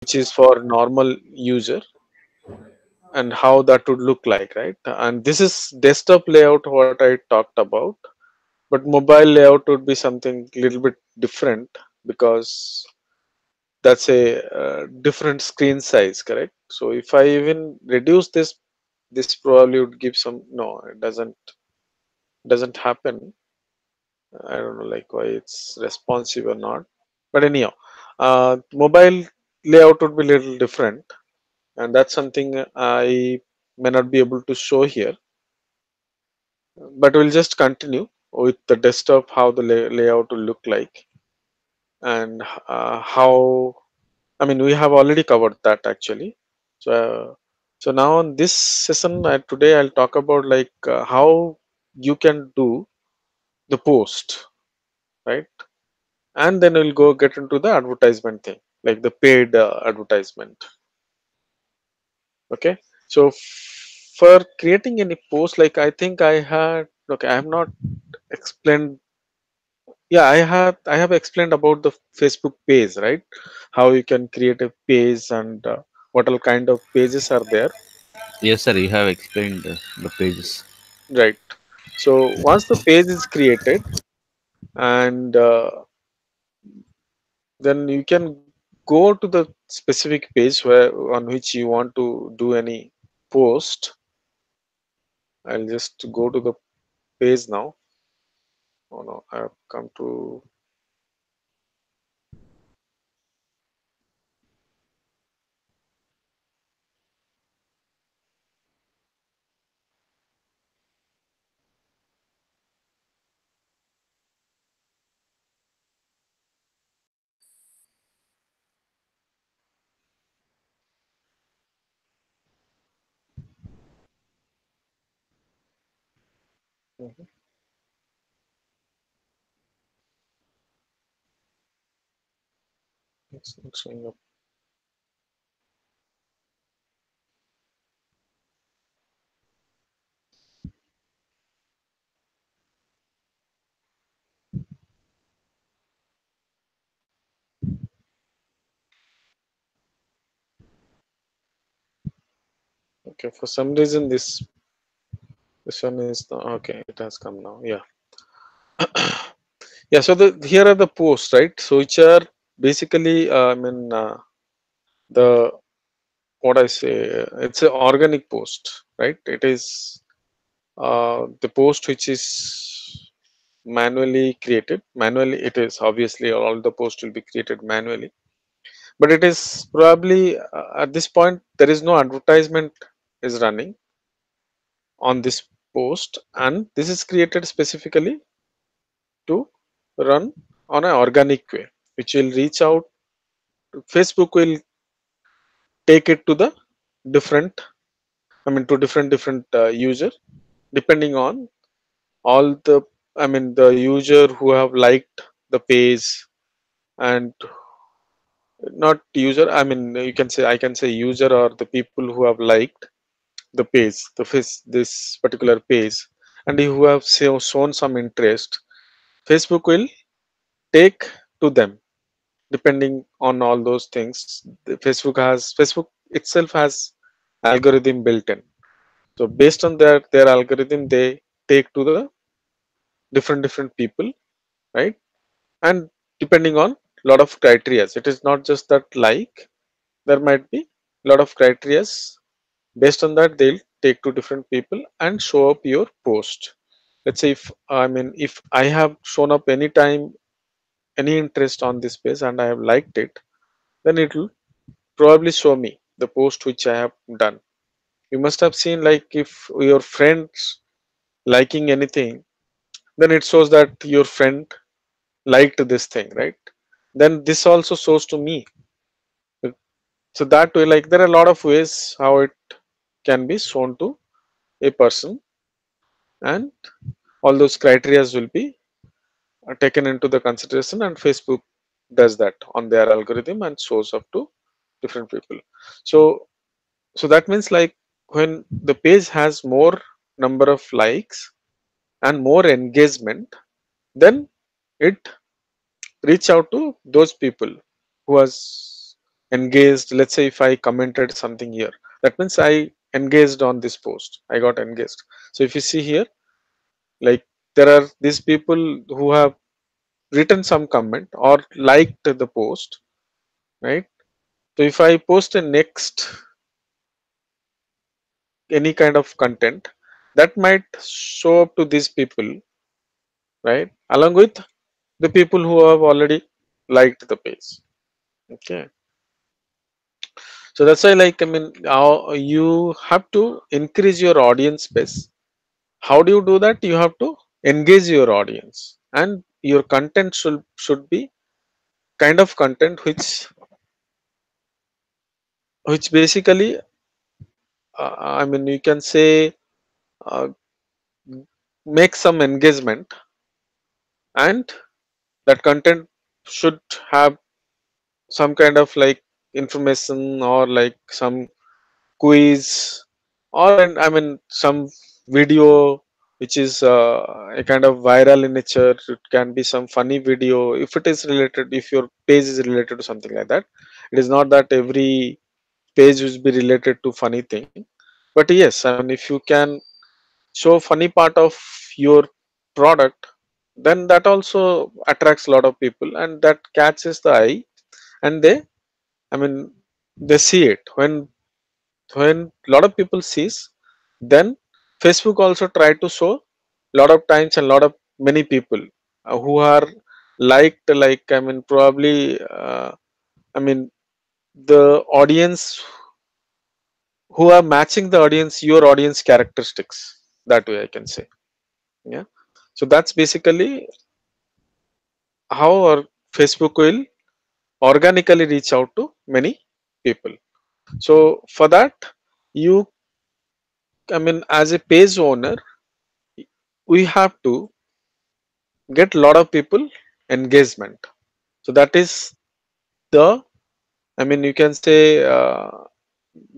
which is for normal user, and how that would look like, right? And this is desktop layout what I talked about, but mobile layout would be something little bit different, because that's a different screen size, correct? So if I even reduce this, this probably would give some, no, it doesn't happen. I don't know like why it's responsive or not, but anyhow, mobile layout would be little different, and that's something I may not be able to show here, but we'll just continue with the desktop, how the layout will look like, and how, I mean, we have already covered that actually. So, so now in this session, today I'll talk about like how you can do the post, right? And then we'll go get into the advertisement thing, like the paid advertisement. Okay. So for creating any post, like I think I had, okay, I have not explained. Yeah, I have explained about the Facebook page, right? How you can create a page, and what all kind of pages are there. Yes, sir. You have explained the pages. Right. So once the page is created, and then you can go to the specific page where on which you want to do any post. I'll just go to the page now. Oh no, I've come to. Mhm, it's not showing up. Okay, for some reason this one is not, okay. It has come now. Yeah, yeah. So the here are the posts, right? So which are basically, I mean, the what I say, it's an organic post, right? It is the post which is manually created. Manually, it is obviously all the posts will be created manually, but it is probably at this point there is no advertisement is running on this post, and this is created specifically to run on an organic way, which will reach out. Facebook will take it to the different, I mean, to different user, depending on all the, I mean, the user who have liked the page, and not user, I mean, you can say, I can say user, or the people who have liked the page, the face, this particular page, and who have shown some interest. Facebook will take to them, depending on all those things. The Facebook itself has algorithm built in. So based on their algorithm, they take to the different people, right? And depending on lot of criterias, it is not just that like, there might be lot of criterias. Based on that, they'll take to different people and show up your post. Let's say, if I mean, if I have shown up anytime any interest on this page and I have liked it, then it will probably show me the post which I have done. You must have seen, like, if your friends liking anything, then it shows that your friend liked this thing, right? Then this also shows to me. So that way, like, there are a lot of ways how it can be shown to a person, and all those criterias will be taken into the consideration, and Facebook does that on their algorithm and shows up to different people. So so that means, like, when the page has more number of likes and more engagement, then it reach out to those people who has engaged. Let's say if I commented something here, that means I engaged on this post. I got engaged. So if you see here, like there are these people who have written some comment or liked the post, right? So if I post a next any kind of content, that might show up to these people, right? Along with the people who have already liked the page. Okay. So that's why, like, I mean, how you have to increase your audience base. How do you do that? You have to engage your audience, and your content should be kind of content which basically, I mean, you can say, uh, make some engagement, and that content should have some kind of like information or like some quiz, or I mean some video which is a kind of viral in nature. It can be some funny video if it is related, if your page is related to something like that. It is not that every page will be related to funny thing, but yes, I mean, if you can show funny part of your product, then that also attracts a lot of people, and that catches the eye, and they, I mean, they see it. When a lot of people sees, then Facebook also try to show a lot of times, and lot of many people who are liked, like, I mean, probably, I mean, the audience who are matching the audience, your audience characteristics, that way I can say. Yeah. So that's basically how our Facebook will organically reach out to many people. So for that, you, I mean, as a page owner, we have to get a lot of people engagement. So that is the, I mean, you can say,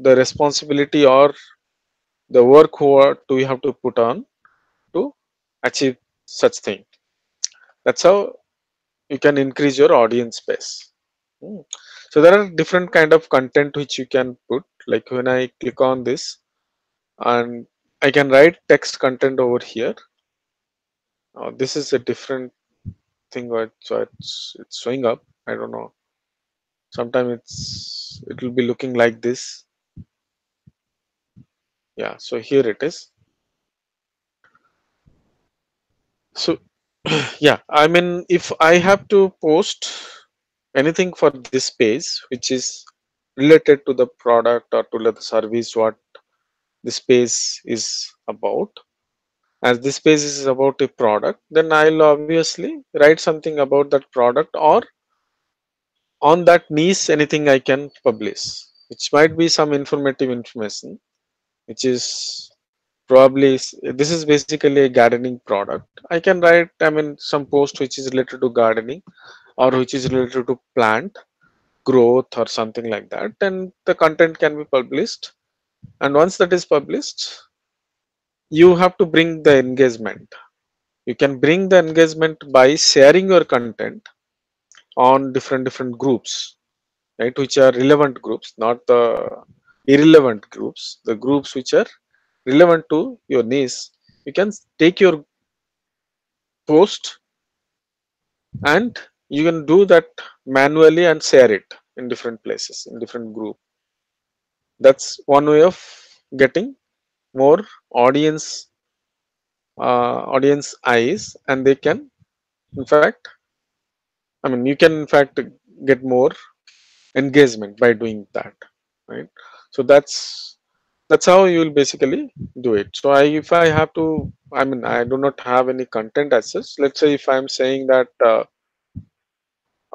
the responsibility or the work what we have to put on to achieve such thing. That's how you can increase your audience base. Hmm. So there are different kind of content which you can put. Like when I click on this, and I can write text content over here. This is a different thing, so it's showing up. I don't know. Sometimes it will be looking like this. Yeah. So here it is. So yeah, I mean, if I have to post anything for this page which is related to the product or to the service what this page is about, as this page is about a product, then I'll obviously write something about that product, or on that niche anything I can publish, which might be some informative information, which is probably this is basically a gardening product. I can write, I mean, some post which is related to gardening, or which is related to plant growth or something like that, and the content can be published. And once that is published, you have to bring the engagement. You can bring the engagement by sharing your content on different groups, right, which are relevant groups, not the irrelevant groups, the groups which are relevant to your niche. You can take your post, and you can do that manually and share it in different places, in different group. That's one way of getting more audience, audience eyes, and they can, in fact, I mean, you can in fact get more engagement by doing that, right? So that's how you will basically do it. So if I have to, I mean, I do not have any content as such. Let's say if I'm saying that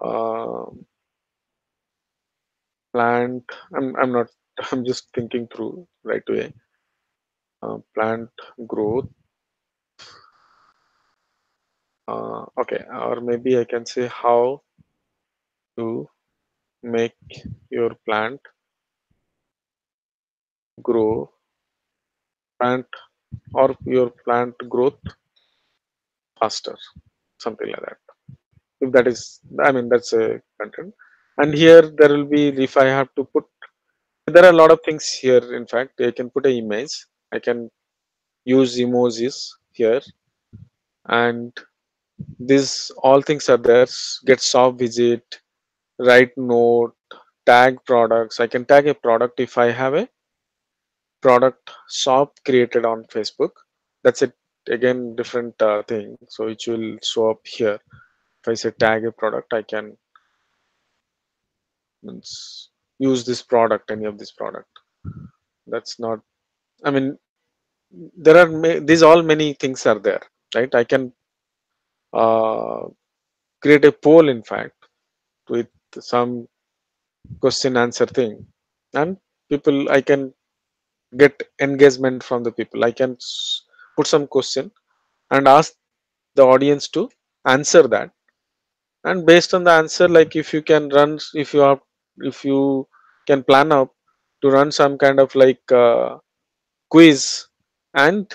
uh, plant, I'm not, I'm just thinking through right away. Plant growth, okay, or maybe I can say how to make your plant grow, plant, or your plant growth faster, something like that. If that is, I mean, that's a content. And here there will be, if I have to put, there are a lot of things here. In fact, I can put an image, I can use emojis here, and these all things are there. Get shop visit, write note, tag products. I can tag a product if I have a product shop created on Facebook. That's it. Again, different thing. So it will show up here. If I say tag a product, I can means, use this product, any of this product. That's not. I mean, there are these all many things are there, right? I can uh, create a poll, in fact, with some question answer thing, and people, I can get engagement from the people. I can put some question and ask the audience to answer that, and based on the answer, like if you can run, if you are, if you can plan up to run some kind of like quiz, and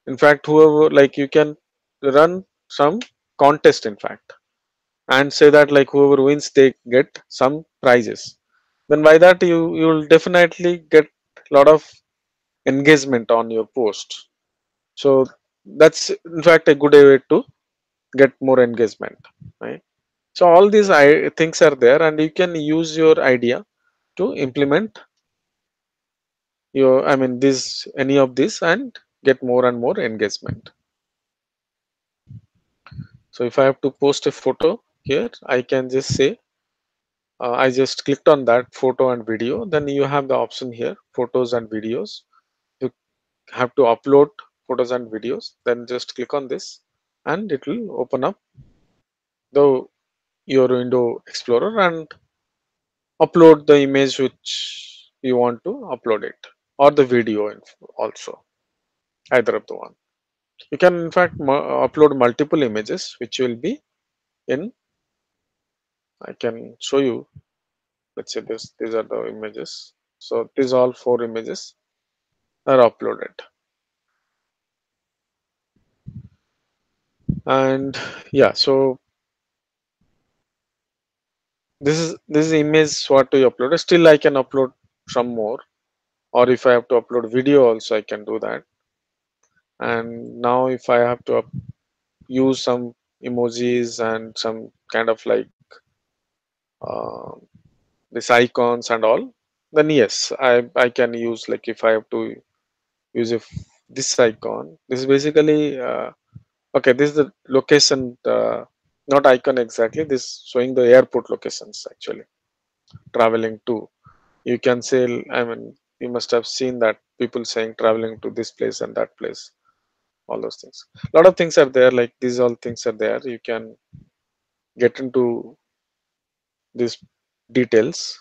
in fact whoever, like you can run some contest, in fact, and say that like whoever wins they get some prizes, then by that you will definitely get a lot of engagement on your post. So that's in fact a good way to get more engagement, right? So all these things are there, and you can use your idea to implement your, I mean, this, any of this, and get more and more engagement. So if I have to post a photo here, I can just say, I just clicked on that photo and video. Then you have the option here, photos and videos. You have to upload photos and videos. Then just click on this, and it will open up the your window explorer and upload the image which you want to upload it, or the video also, either of the one. You can in fact upload multiple images which will be in, I can show you. Let's say this, these are the images. So these all four images are uploaded, and yeah, so this is image what we uploaded. Still I can upload some more, or if I have to upload video also, I can do that. And now if I have to use some emojis and some kind of like uh, this icons and all, then yes, I can use, like if I have to use this icon. This is basically okay, this is the location, not icon exactly, this showing the airport locations actually, traveling to, you can say, I mean, you must have seen that people saying traveling to this place and that place, all those things. A lot of things are there, like these all things are there. You can get into these details,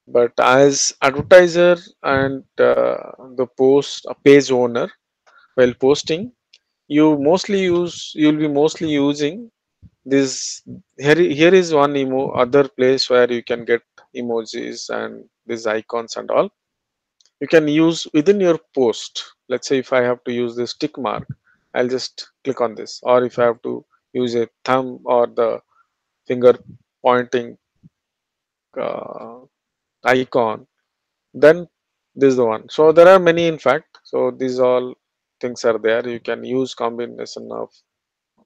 but as advertiser and the post a page owner, while posting, you'll be mostly using this. Here is one other place where you can get emojis and these icons and all. You can use within your post. Let's say if I have to use this tick mark, I'll just click on this, or if I have to use a thumb or the finger pointing uh, icon, then this is the one. So there are many, in fact. So these all things are there. You can use combination of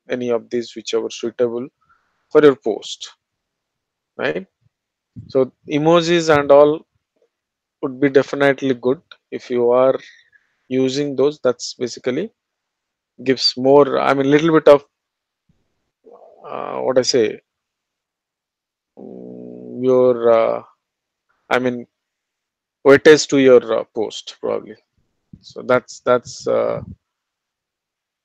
any of these, whichever suitable for your post, right? So emojis and all would be definitely good if you are using those. That's basically gives more, I mean, little bit of what I say, your I mean, weightage to your post probably. So that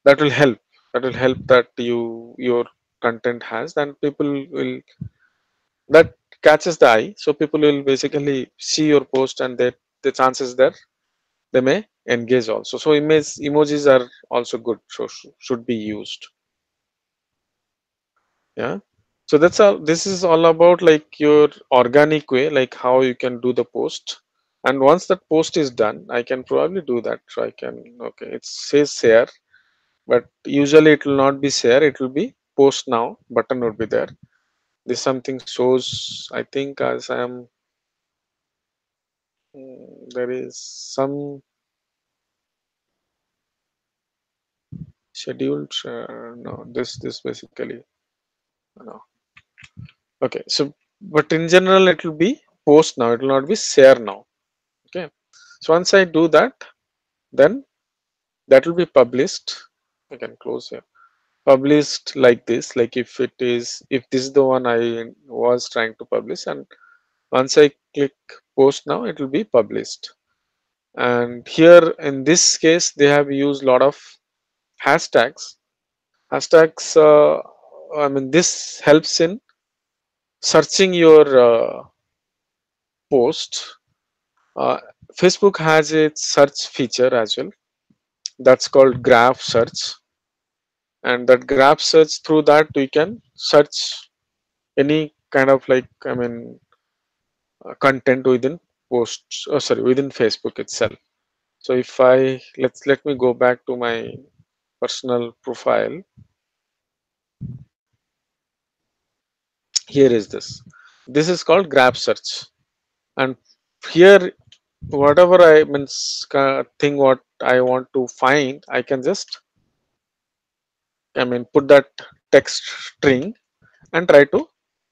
will help. That will help that your content has, and people will, that catches the eye. So people will basically see your post, and that the chances there they may engage also. So emojis are also good, so should be used. Yeah. So that's all. This is all about like your organic way, like how you can do the post. And once that post is done, I can probably do that. So I can, okay, it says share, but usually it will not be share. It will be post now button would be there. this something shows, I think, as I am there is some scheduled no, this basically no. Okay, so but in general it will be post now, it will not be share now. Okay, so once I do that, then that will be published. I can close here. Published like this, like if it is, if this is the one I was trying to publish, and once I click post now, it will be published. And here in this case they have used a lot of hashtags. Hashtags, I mean, this helps in searching your post. uh, Facebook has its search feature as well, that's called graph search. And that graph search, through that you can search any kind of, like, I mean, content within posts, sorry, within Facebook itself. So if I, let me go back to my personal profile. Here is this is called graph search. And here, whatever I means thing what I want to find, I can just, I mean, put that text string and try to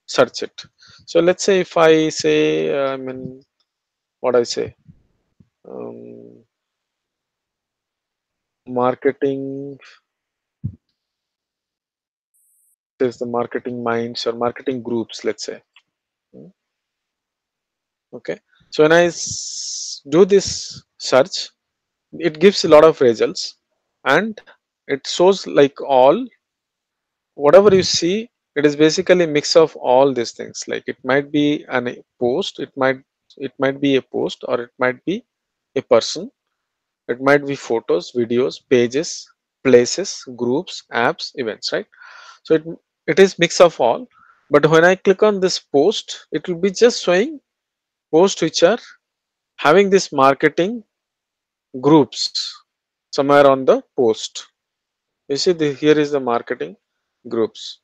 search it. So let's say if I say, I mean, what I say, um, marketing, there's the marketing minds or marketing groups, let's say. Mm, okay, so when I do this search, it gives a lot of results, and it shows like all, whatever you see, it is basically a mix of all these things. Like it might be a post, it might be a post, or it might be a person, it might be photos, videos, pages, places, groups, apps, events, right? So it is mix of all. But when I click on this post, it will be just showing posts which are having this marketing groups somewhere on the post. You see, here is the marketing groups.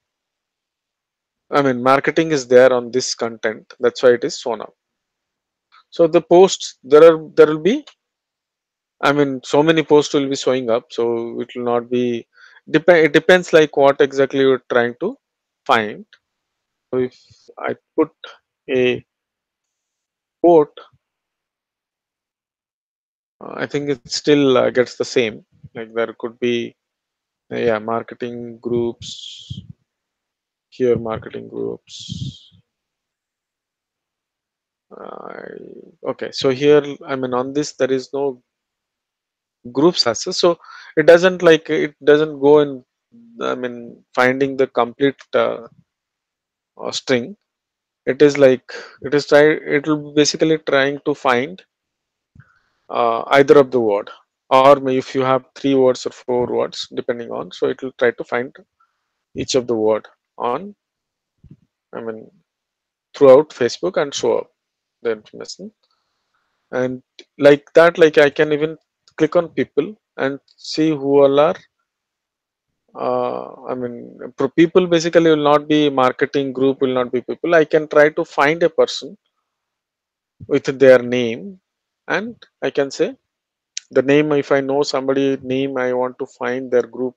I mean, marketing is there on this content. That's why it is shown up. So the posts, there will be, I mean, so many posts will be showing up. So it will not be depend. It depends like what exactly you're trying to find. So if I put a quote, I think it still gets the same. Like there could be, yeah, marketing groups here, marketing groups. Okay, so here, I mean, on this there is no groups access, so it doesn't, like, it doesn't go in, I mean, finding the complete string. It is like, it will be basically trying to find either of the word, or if you have 3 words or 4 words depending on, so it will try to find each of the word on, I mean, throughout Facebook and show up the information. And like that, like I can even click on people and see who all are, I mean, people basically will not be marketing group, will not be people. I can try to find a person with their name, and I can say the name. If I know somebody name, I want to find their group,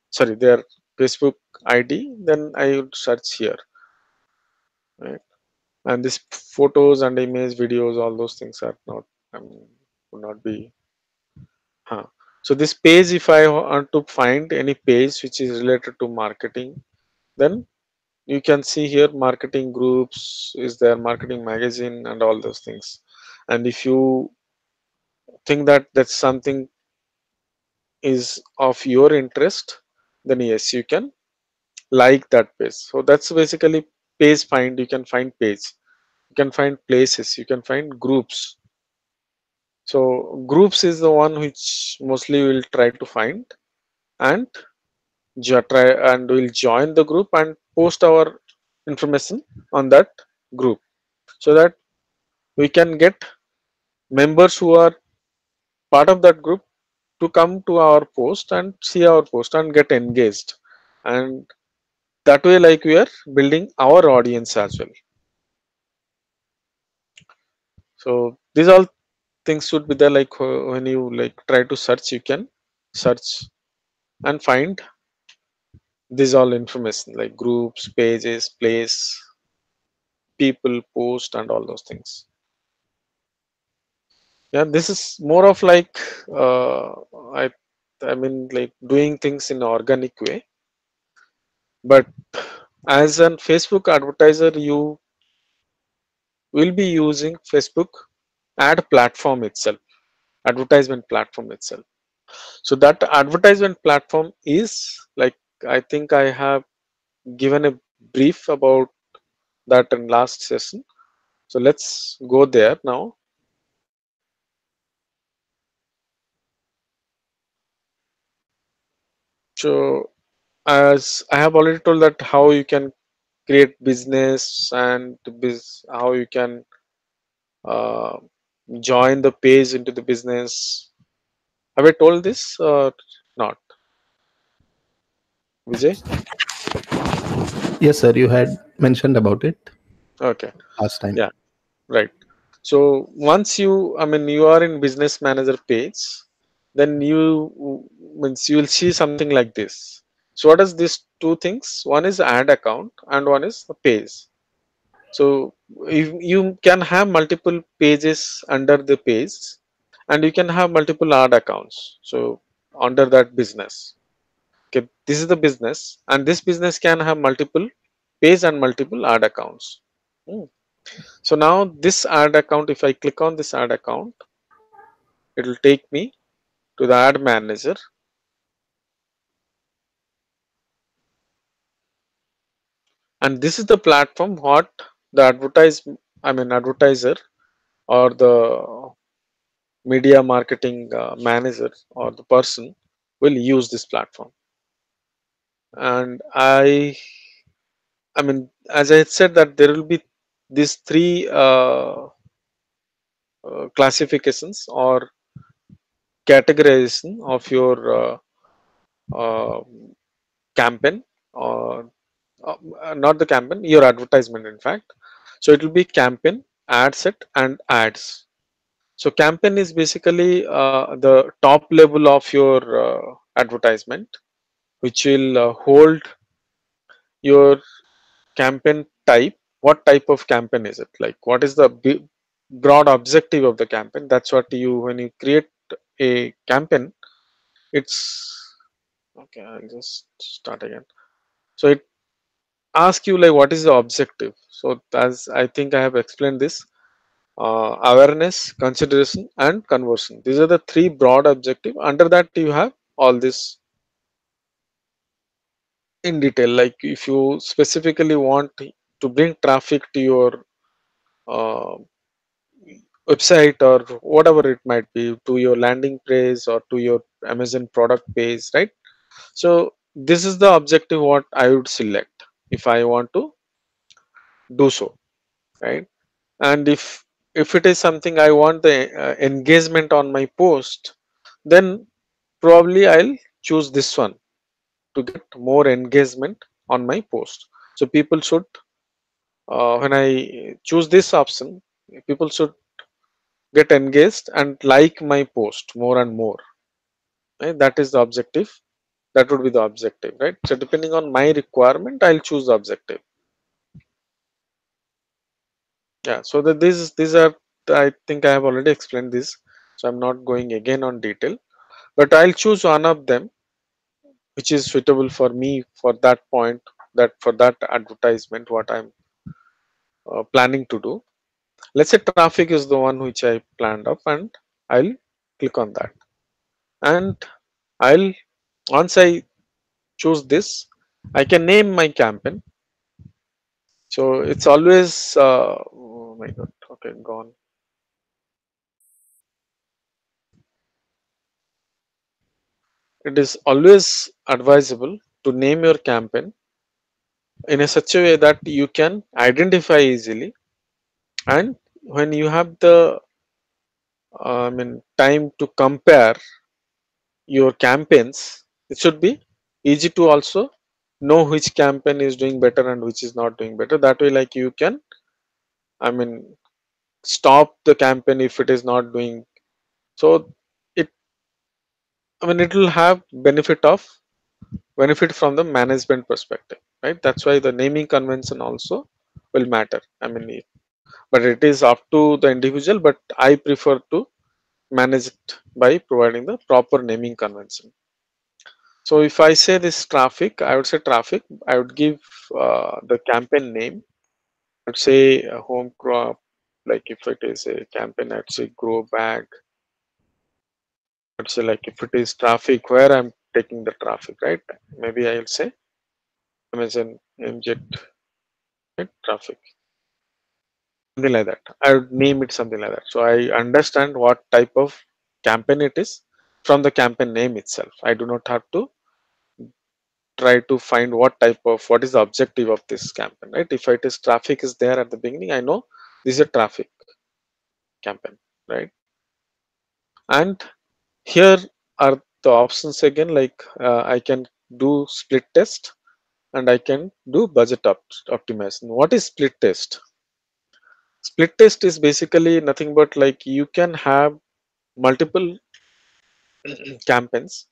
sorry, their Facebook ID, then I would search here, right? And this photos and image, videos, all those things are not, I mean, would not be, huh. So this page, if I want to find any page which is related to marketing, then you can see here marketing groups is there, marketing magazine, and all those things. And if you think that that's something is of your interest, then yes, you can like that page. So that's basically page find. You can find page, you can find places, you can find groups. So groups is the one which mostly we'll try to find, and try and we'll join the group and post our information on that group, so that we can get members who are part of that group to come to our post and see our post and get engaged. And that way, like, we are building our audience as well. So these all things should be there, like when you like try to search, you can search and find these all information like groups, pages, place, people, post, and all those things. Yeah, this is more of like i I mean like doing things in an organic way. But as an Facebook advertiser, you will be using Facebook ad platform itself, advertisement platform itself. So that advertisement platform is like, I think I have given a brief about that in last session. So let's go there now. So as I have already told that how you can create business and how you can uh, join the page into the business. Have I told this or not, Vijay? Yes, sir. You had mentioned about it Okay, last time. yeah, right. So once you, I mean, you are in business manager page, then you means you will see something like this. So what is these two things? One is ad account and one is the page. So you can have multiple pages under the page, and you can have multiple ad accounts. So under that business, okay, this is the business, and this business can have multiple page and multiple ad accounts. Hmm. So now this ad account, if I click on this ad account, it will take me to the ad manager, and this is the platform what the advertiser or the media marketing manager or the person will use this platform. And I mean, as I said, that there will be these three classifications or categorization of your uh, campaign, or not the campaign, your advertisement in fact. So it will be campaign, ad set, and ads. So campaign is basically the top level of your advertisement, which will hold your campaign type. What type of campaign is it? Like, what is the broad objective of the campaign? That's what you, when you create a campaign, it's okay. I'll just start again. So it asks you like, what is the objective? So as I think I have explained this, awareness, consideration, and conversion. These are the three broad objective. Under that, you have all this in detail. Like if you specifically want to bring traffic to your uh, website or whatever it might be, to your landing page or to your Amazon product page, right? So this is the objective what I would select if I want to do so, right? And if it is something I want the engagement on my post, then probably I'll choose this one to get more engagement on my post. So people should, when I choose this option, people should get engaged and like my post more and more, right? That is the objective. That would be the objective, right? So depending on my requirement, I'll choose the objective. Yeah, so that these are, I think I have already explained this, so I'm not going again on detail, but I'll choose one of them which is suitable for me for that point, that for that advertisement what I'm planning to do. Let's say traffic is the one which I planned up, and I'll click on that, and I'll, once I choose this, I can name my campaign. So it's always oh my god, okay, gone. It is always advisable to name your campaign in a such a way that you can identify easily, and when you have the time to compare your campaigns, it should be easy to also know which campaign is doing better and which is not doing better. That way, like you can, I mean, stop the campaign if it is not doing. So it, I mean, it will have benefit from the management perspective, right? That's why the naming convention also will matter. I mean, but it is up to the individual. But I prefer to manage it by providing the proper naming convention. So if I say this traffic, I would say traffic. I would give the campaign name. I'd say home crop. Like if it is a campaign, I'd say grow bag. I'd say like if it is traffic, where I'm taking the traffic, right? Maybe I'll say Amazon MJet, right? Traffic, something like that. I would name it something like that. So I understand what type of campaign it is from the campaign name itself. I do not have to try to find what is the objective of this campaign, right? If it is traffic is there at the beginning, I know this is a traffic campaign, right? And here are the options again, like I can do split test and I can do budget optimization. What is split test? Split test is basically nothing but like you can have multiple campaigns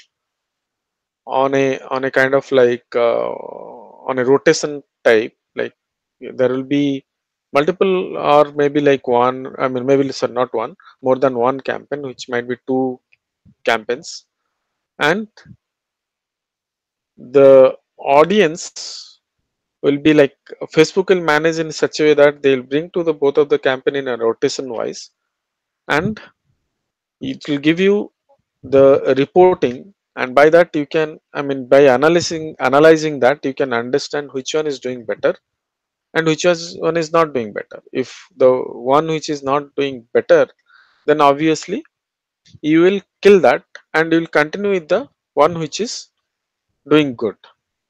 on a kind of like on a rotation type, like there will be multiple, or maybe like one, I mean maybe sorry, not one, more than one campaign, which might be two campaigns. And the audience will be like, Facebook will manage in such a way that they'll bring to the both of the campaign in a rotation wise, and it will give you the reporting. And by that you can, I mean by analyzing that, you can understand which one is doing better and which one is not doing better. If the one which is not doing better, then obviously you will kill that and you will continue with the one which is doing good,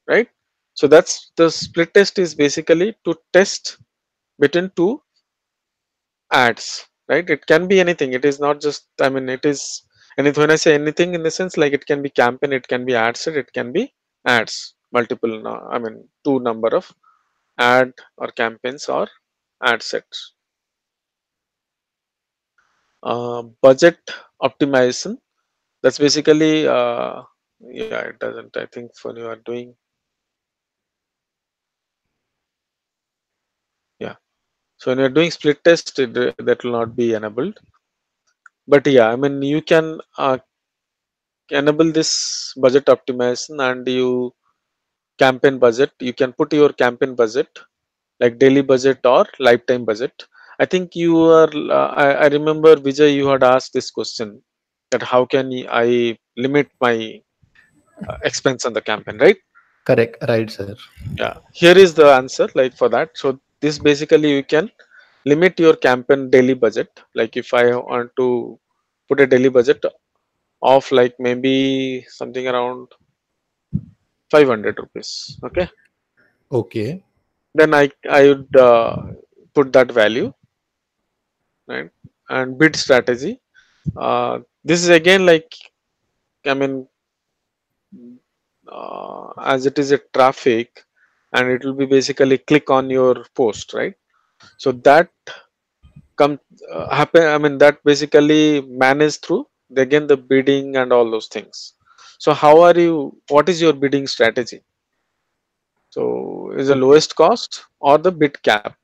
right? So that's the split test, is basically to test between two ads, right? It can be anything, it is not just, I mean it is anything. When I say anything, in the sense like it can be campaign, it can be ad set, it can be ads, multiple I mean two number of ad or campaigns or ad sets. Budget optimization, that's basically yeah, it doesn't, I think when you are doing, yeah, so when you're doing split test, that will not be enabled. But yeah, I mean you can enable this budget optimization, and you campaign budget, you can put your campaign budget like daily budget or lifetime budget. I think you are I remember Vijay, you had asked this question, that how can I limit my expense on the campaign, right? Correct. Right, sir. Yeah, here is the answer like for that. So this basically, you can limit your campaign daily budget. Like if I want to put a daily budget of like maybe something around 500 rupees, okay, Okay. then I would put that value, right? And bid strategy, this is again like, I mean as it is a traffic, and it will be basically click on your post, right? So that come happen, I mean that basically managed through again the bidding and all those things. So how are you, what is your bidding strategy? So is the Okay. lowest cost or the bid cap?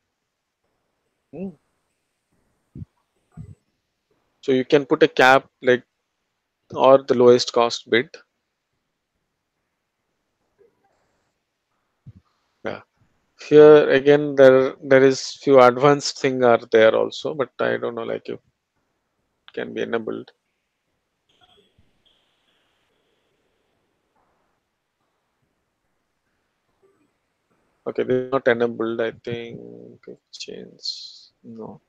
Hmm. So you can put a cap like, or the lowest cost bid. Yeah. Here again, there is few advanced thing are there also, but I don't know like if it can be enabled. Okay, this is not enabled. I think change. No.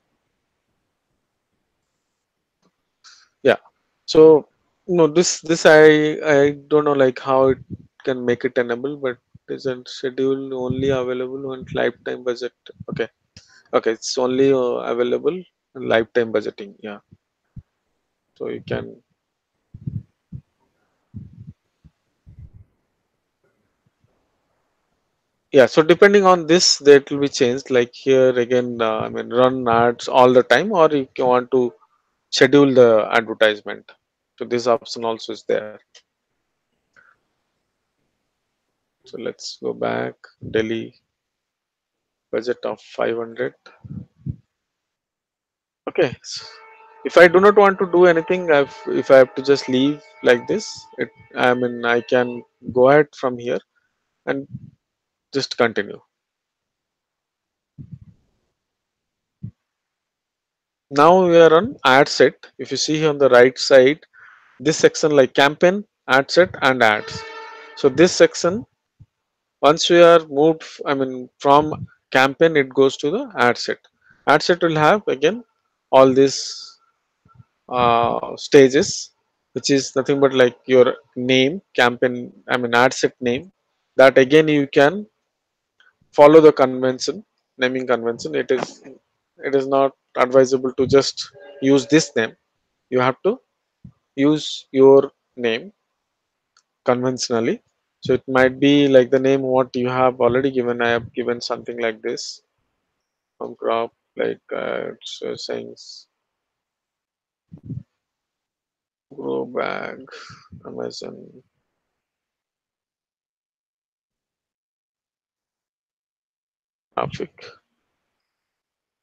Yeah. So no, this I don't know like how it can make it enable, but isn't schedule only available on lifetime budget. Okay. Okay, it's only available in lifetime budgeting. Yeah. So you can, Yeah, so depending on this, that will be changed. Like here again, I mean, run ads all the time, or if you want to schedule the advertisement. So this option also is there. So let's go back. Daily budget of 500. Okay. If I do not want to do anything, if I have to just leave like this, I mean, I can go ahead from here and just continue. Now we are on ad set. If you see on the right side, this section like campaign, ad set, and ads. So this section, once we are moved, I mean, from campaign, it goes to the ad set. Ad set will have again all these stages, which is nothing but like your name, campaign, I mean, ad set name. That again you can follow the convention, naming convention. It is not advisable to just use this name. You have to use your name conventionally. So it might be like the name what you have already given. I have given something like this from crop, like it's saying grow bag, Amazon traffic.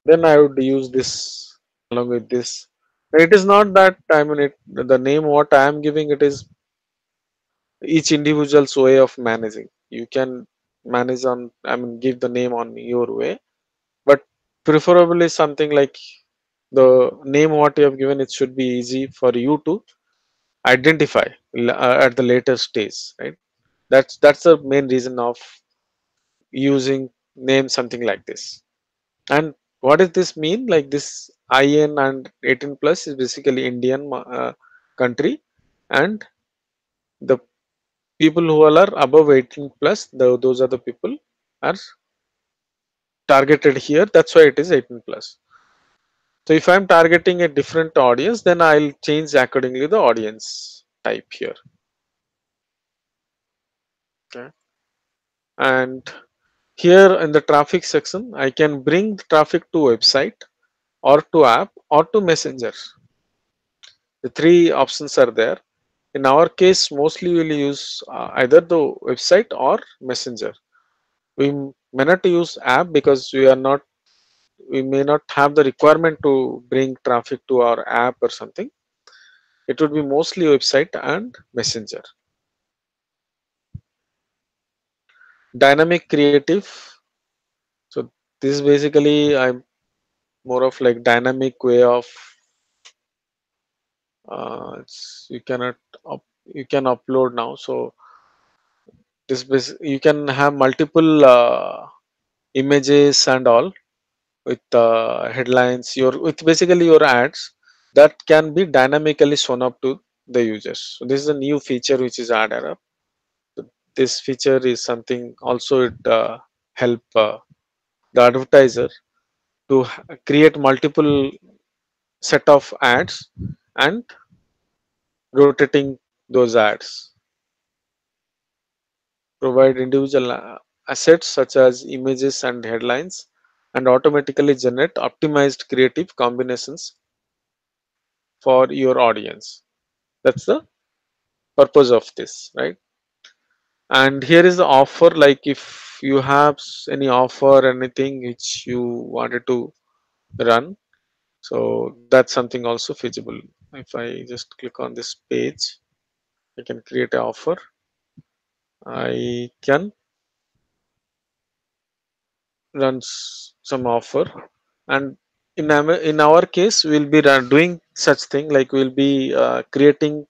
Then I would use this along with this. It is not that, I mean, the name what I am giving, it is each individual's way of managing. You can manage on, I mean, give the name on your way, but preferably something like the name what you have given, it should be easy for you to identify at the later stage, right? That's the main reason of using name something like this. And what does this mean? Like this IN and 18 plus is basically Indian country, and the people who all are above 18 plus, those are the people are targeted here. That's why it is 18 plus. So if I'm targeting a different audience, then I'll change accordingly the audience type here. Okay. And here in the traffic section, I can bring the traffic to website or to app or to messenger. The three options are there. In our case, mostly we'll use either the website or messenger. We may not use app because we may not have the requirement to bring traffic to our app or something. It would be mostly website and messenger. Dynamic creative. So this is basically I'm more of like dynamic way of you cannot you can upload now. So you can have multiple images and all with headlines. Your with basically your ads that can be dynamically shown up to the users. So this is a new feature which is added up. So this feature is something also it help the advertiser to create multiple set of ads and rotating those ads. Provide individual assets such as images and headlines and automatically generate optimized creative combinations for your audience. That's the purpose of this, right? And here is the offer. Like if you have any offer, anything which you wanted to run, so that's something also feasible. If I just click on this page, I can create an offer. I can run some offer, and in our case we'll be doing such thing like we'll be creating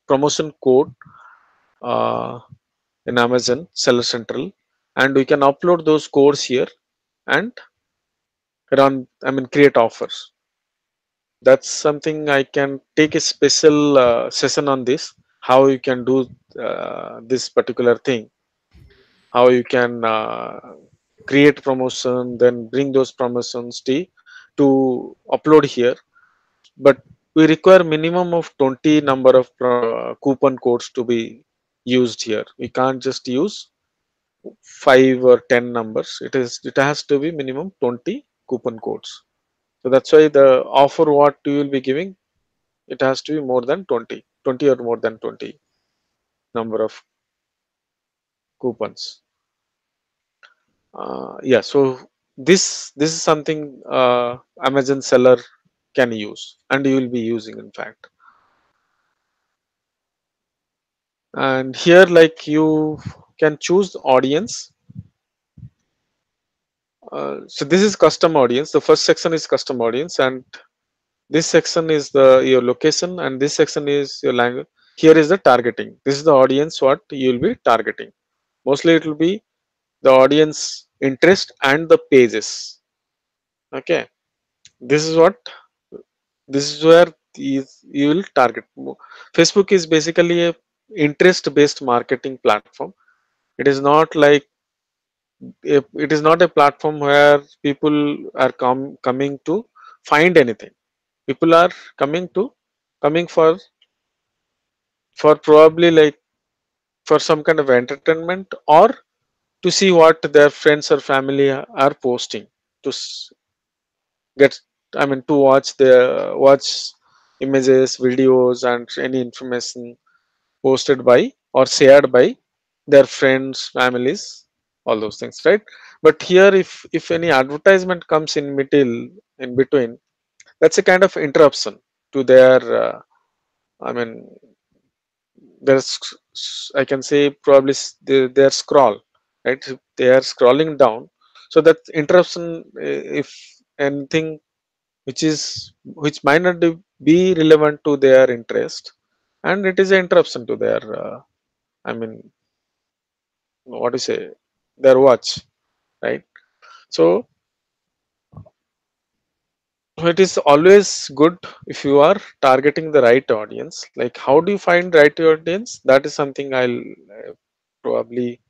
promotion code uh, in Amazon Seller Central, and we can upload those codes here and run, I mean, create offers. That's something I can take a special session on this, how you can do this particular thing, how you can create promotion, then bring those promotions to upload here. But we require minimum of 20 number of coupon codes to be used here. We can't just use 5 or 10 numbers. It has to be minimum 20 coupon codes. So that's why the offer what you will be giving, it has to be more than 20 or more than 20 number of coupons. Yeah, so this is something Amazon seller can use, and you will be using in fact. And here, like, you can choose the audience. So this is custom audience. The first section is custom audience, and this section is the your location, and this section is your language. Here is the targeting. This is the audience what you will be targeting. Mostly it will be the audience interest and the pages. Okay, this is what, this is where you will target. Facebook is basically a interest based marketing platform. It is not like it is not a platform where people are coming to find anything. People are coming to coming for probably like for some kind of entertainment, or to see what their friends or family are posting, to get, I mean, to watch images, videos, and any information posted by or shared by their friends, families, all those things, right? But here, if any advertisement comes in middle, in between, that's a kind of interruption to their I mean, there's, I can say probably their scroll, right? They are scrolling down, so that interruption, if anything which is which might not be relevant to their interest, and it is an interruption to their I mean, what to say, their watch, right? So it is always good if you are targeting the right audience. Like, how do you find right audience? That is something I'll probably,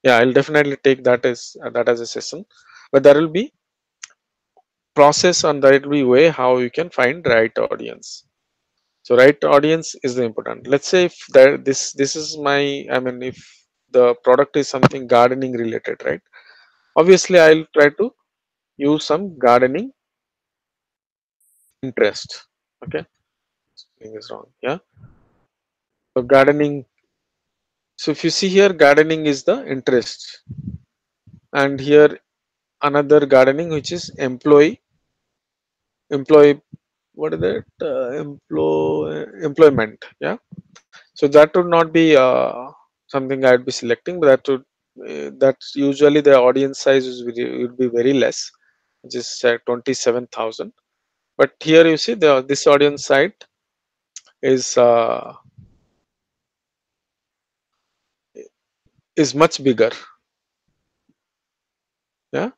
yeah, I'll definitely take that as a session. But there will be process, and there will be way how you can find right audience. So right audience is the important. Let's say if this is my, I mean, if the product is something gardening related, right? Obviously, I'll try to use some gardening interest. Okay, spelling is wrong. Yeah, so gardening. So if you see here, gardening is the interest, and here another gardening which is employee. What is that? Employment. Yeah. So that would not be something I'd be selecting, but that's usually the audience size would be very less, which is 27,000. But here you see this audience site is is much bigger. Yeah,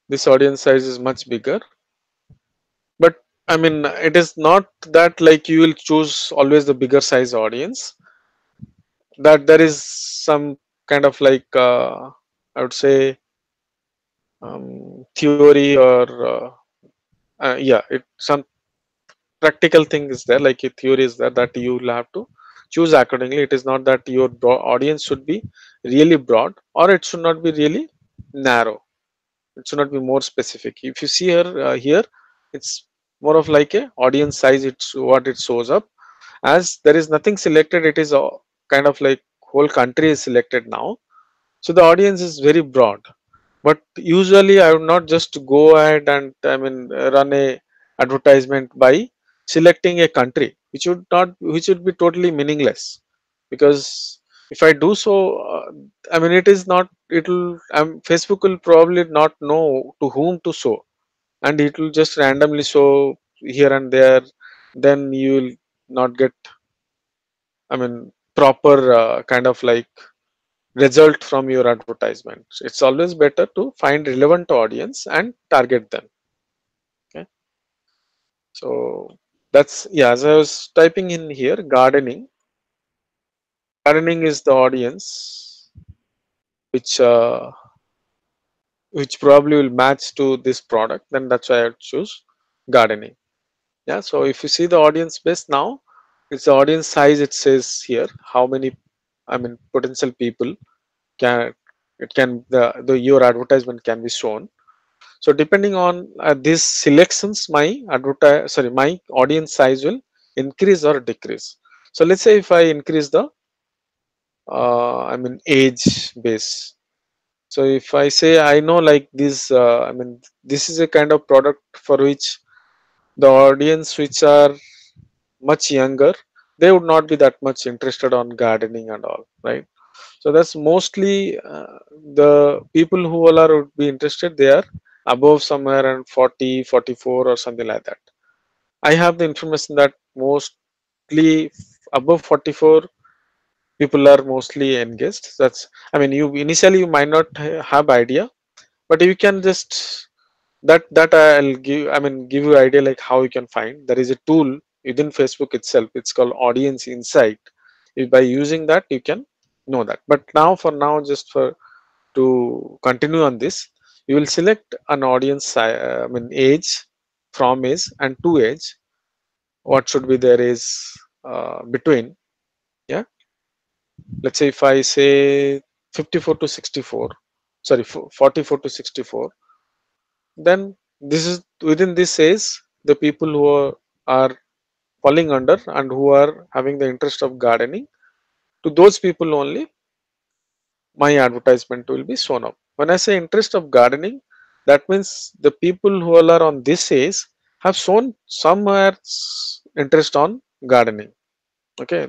this audience size is much bigger. But I mean, it is not that like you will choose always the bigger size audience. That there is some kind of like I would say theory, or yeah, it some practical thing is there, like a theory is there, that you will have to choose accordingly. It is not that your audience should be really broad, or it should not be really narrow. It should not be more specific. If you see here it's more of like a audience size. It's what it shows up as. There is nothing selected. It is kind of like whole country is selected now, so the audience is very broad. But usually I would not just go ahead and, I mean, run a advertisement by selecting a country, which would be totally meaningless. Because if I do so, I mean, it is not, it will, Facebook will probably not know to whom to show, and it will just randomly show here and there. Then you will not get, I mean, proper kind of like result from your advertisement. It's always better to find relevant audience and target them. Okay, so that's, yeah. As I was typing in here, gardening is the audience which which probably will match to this product. Then that's why I would choose gardening. Yeah. So if you see the audience base now, it's the audience size. It says here how many, I mean, potential people can it can the your advertisement can be shown. So depending on these selections, my audience size will increase or decrease. So let's say if I increase the age base. So if I say I know like this, this is a kind of product for which the audience which are much younger, they would not be that much interested on gardening and all, right? So that's mostly the people who all are would be interested. They are above somewhere around 40, 44 or something like that. I have the information that mostly above 44 people are mostly engaged. That's, I mean, you initially you might not have idea, but you can just that I'll give, I mean, give you idea like how you can find. There is a tool within Facebook itself. It's called Audience Insight. If by using that you can know that. But now for now, just for to continue on this, you will select an audience age, from age and to age. What should be there is between, yeah. Let's say if I say 54 to 64, sorry, 44 to 64, then this is within this age the people who are falling under and who are having the interest of gardening, to those people only my advertisement will be shown up. When I say interest of gardening, that means the people who all are on this age have shown somewhere interest on gardening. Okay,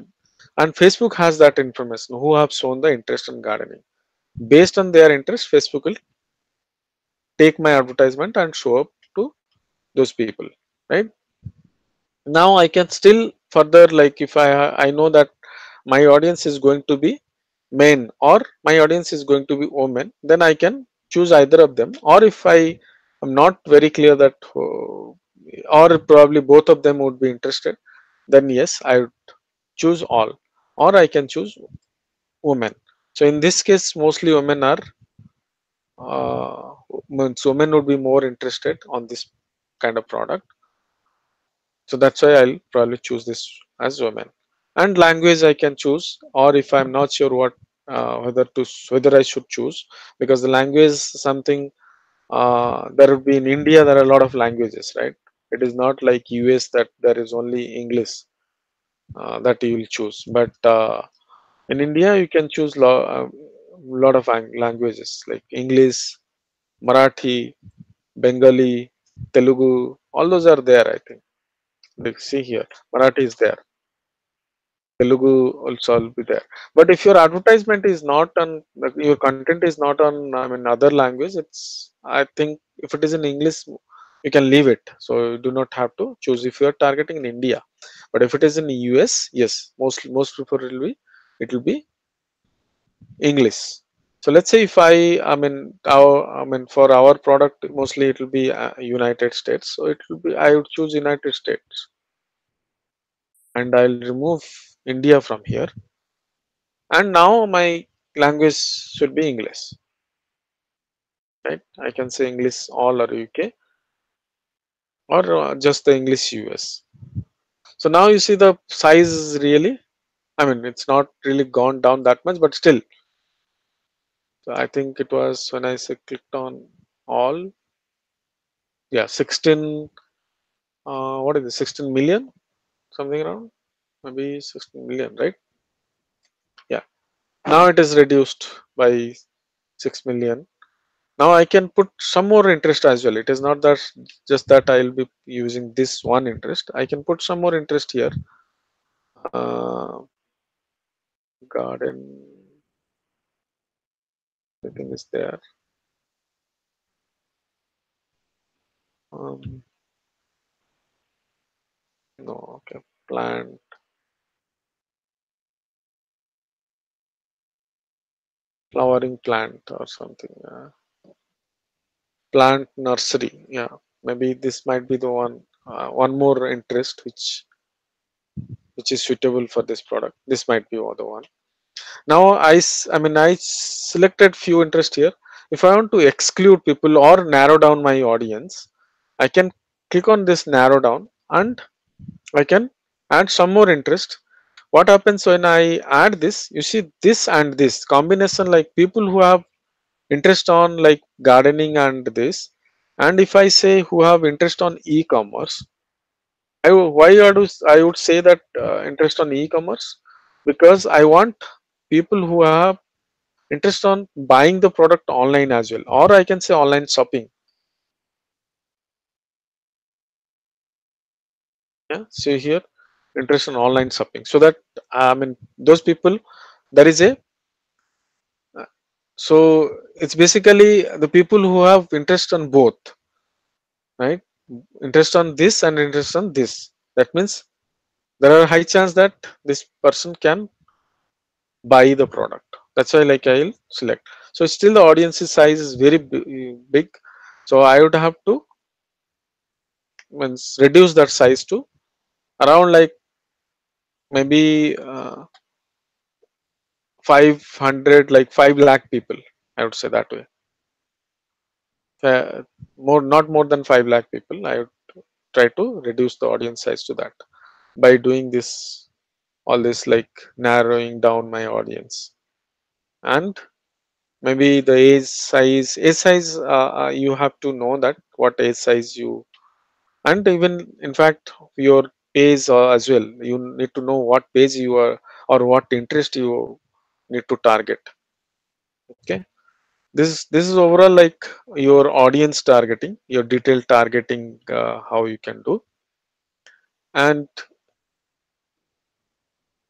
and Facebook has that information who have shown the interest in gardening. Based on their interest, Facebook will take my advertisement and show up to those people, right? Now I can still further, like if I know that my audience is going to be men or my audience is going to be women, then I can choose either of them. Or if I am not very clear that or probably both of them would be interested, then yes, I would choose all, or I can choose women. So in this case, mostly women are means women would be more interested on this kind of product. So that's why I'll probably choose this as women. And language I can choose, or if I'm not sure what whether I should choose, because the language is something there would be in India there are a lot of languages, right? It is not like US that there is only English that you will choose, but in India you can choose lot of languages like English, Marathi, Bengali, Telugu. All those are there, I think. Like see here, Marathi is there. Telugu also will be there. But if your advertisement is not on, like, your content is not on, I mean, other language, it's, I think if it is in English, you can leave it. So you do not have to choose if you are targeting in India. But if it is in US, yes, most prefer it will be English. So let's say if I mean for our product mostly it will be United States. So it will be, I would choose United States and I'll remove India from here. And now my language should be English, right? I can say English all or UK or just the English US. So now you see the size is really, I mean, it's not really gone down that much, but still. So I think it was when I say clicked on all, yeah, 16, what is it, 16 million, something around, maybe 16 million, right? Yeah. Now it is reduced by 6 million. Now I can put some more interest as well. It is not that just that I'll be using this one interest. I can put some more interest here. Uh, Garden, everything is there. Um, no, okay. Plant, flowering plant or something. Plant nursery. Yeah, maybe this might be the one. One more interest which is suitable for this product. This might be the one. Now I selected few interest here. If I want to exclude people or narrow down my audience, I can click on this narrow down and I can add some more interest. What happens when I add this? You see this and this combination, like people who have interest on like gardening and this, and if I say who have interest on e-commerce, why I would say that interest on e-commerce, because I want people who have interest on buying the product online as well, or I can say online shopping. Yeah, see here, interest in online shopping, so that I mean those people, there is a so it's basically the people who have interest on both, right? Interest on this and interest on this. That means there are high chance that this person can buy the product. That's why like I'll select. So still the audience size is very big. So I would have to means reduce that size to around like maybe 500, like 5 lakh people. I would say that way. Uh, more, not more than 5 lakh people. I would try to reduce the audience size to that by doing this, all this like narrowing down my audience. And maybe the age size you have to know that what age size you, and even in fact your page as well, you need to know what page you are or what interest you need to target. Okay, this is overall like your audience targeting, your detailed targeting, how you can do. And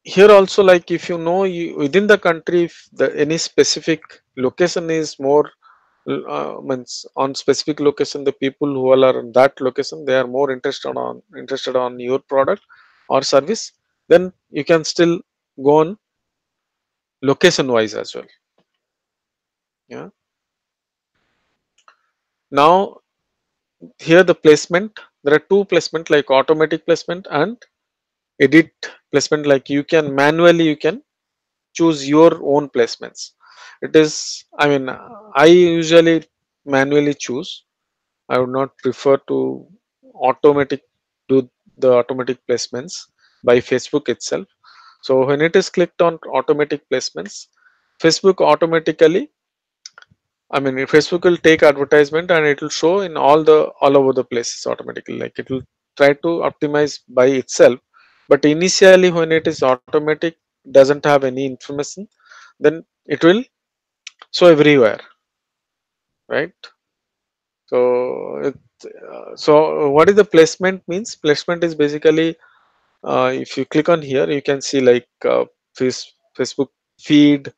here also, like if you know you within the country, if the any specific location is more means on specific location, the people who all are in that location, they are more interested on your product or service, then you can still go on location wise as well. Yeah, now here the placement, there are two placement, like automatic placement and edit placement. Like you can manually, you can choose your own placements. It is, I mean, I usually manually choose. I would not prefer to automatic do the automatic placements by Facebook itself. So when it is clicked on automatic placements, Facebook automatically, I mean, Facebook will take advertisement and it will show in all over the places automatically. Like it will try to optimize by itself. But initially, when it is automatic, doesn't have any information, then it will show everywhere, right? So what is the placement means? Placement is basically, if you click on here, you can see like Facebook feed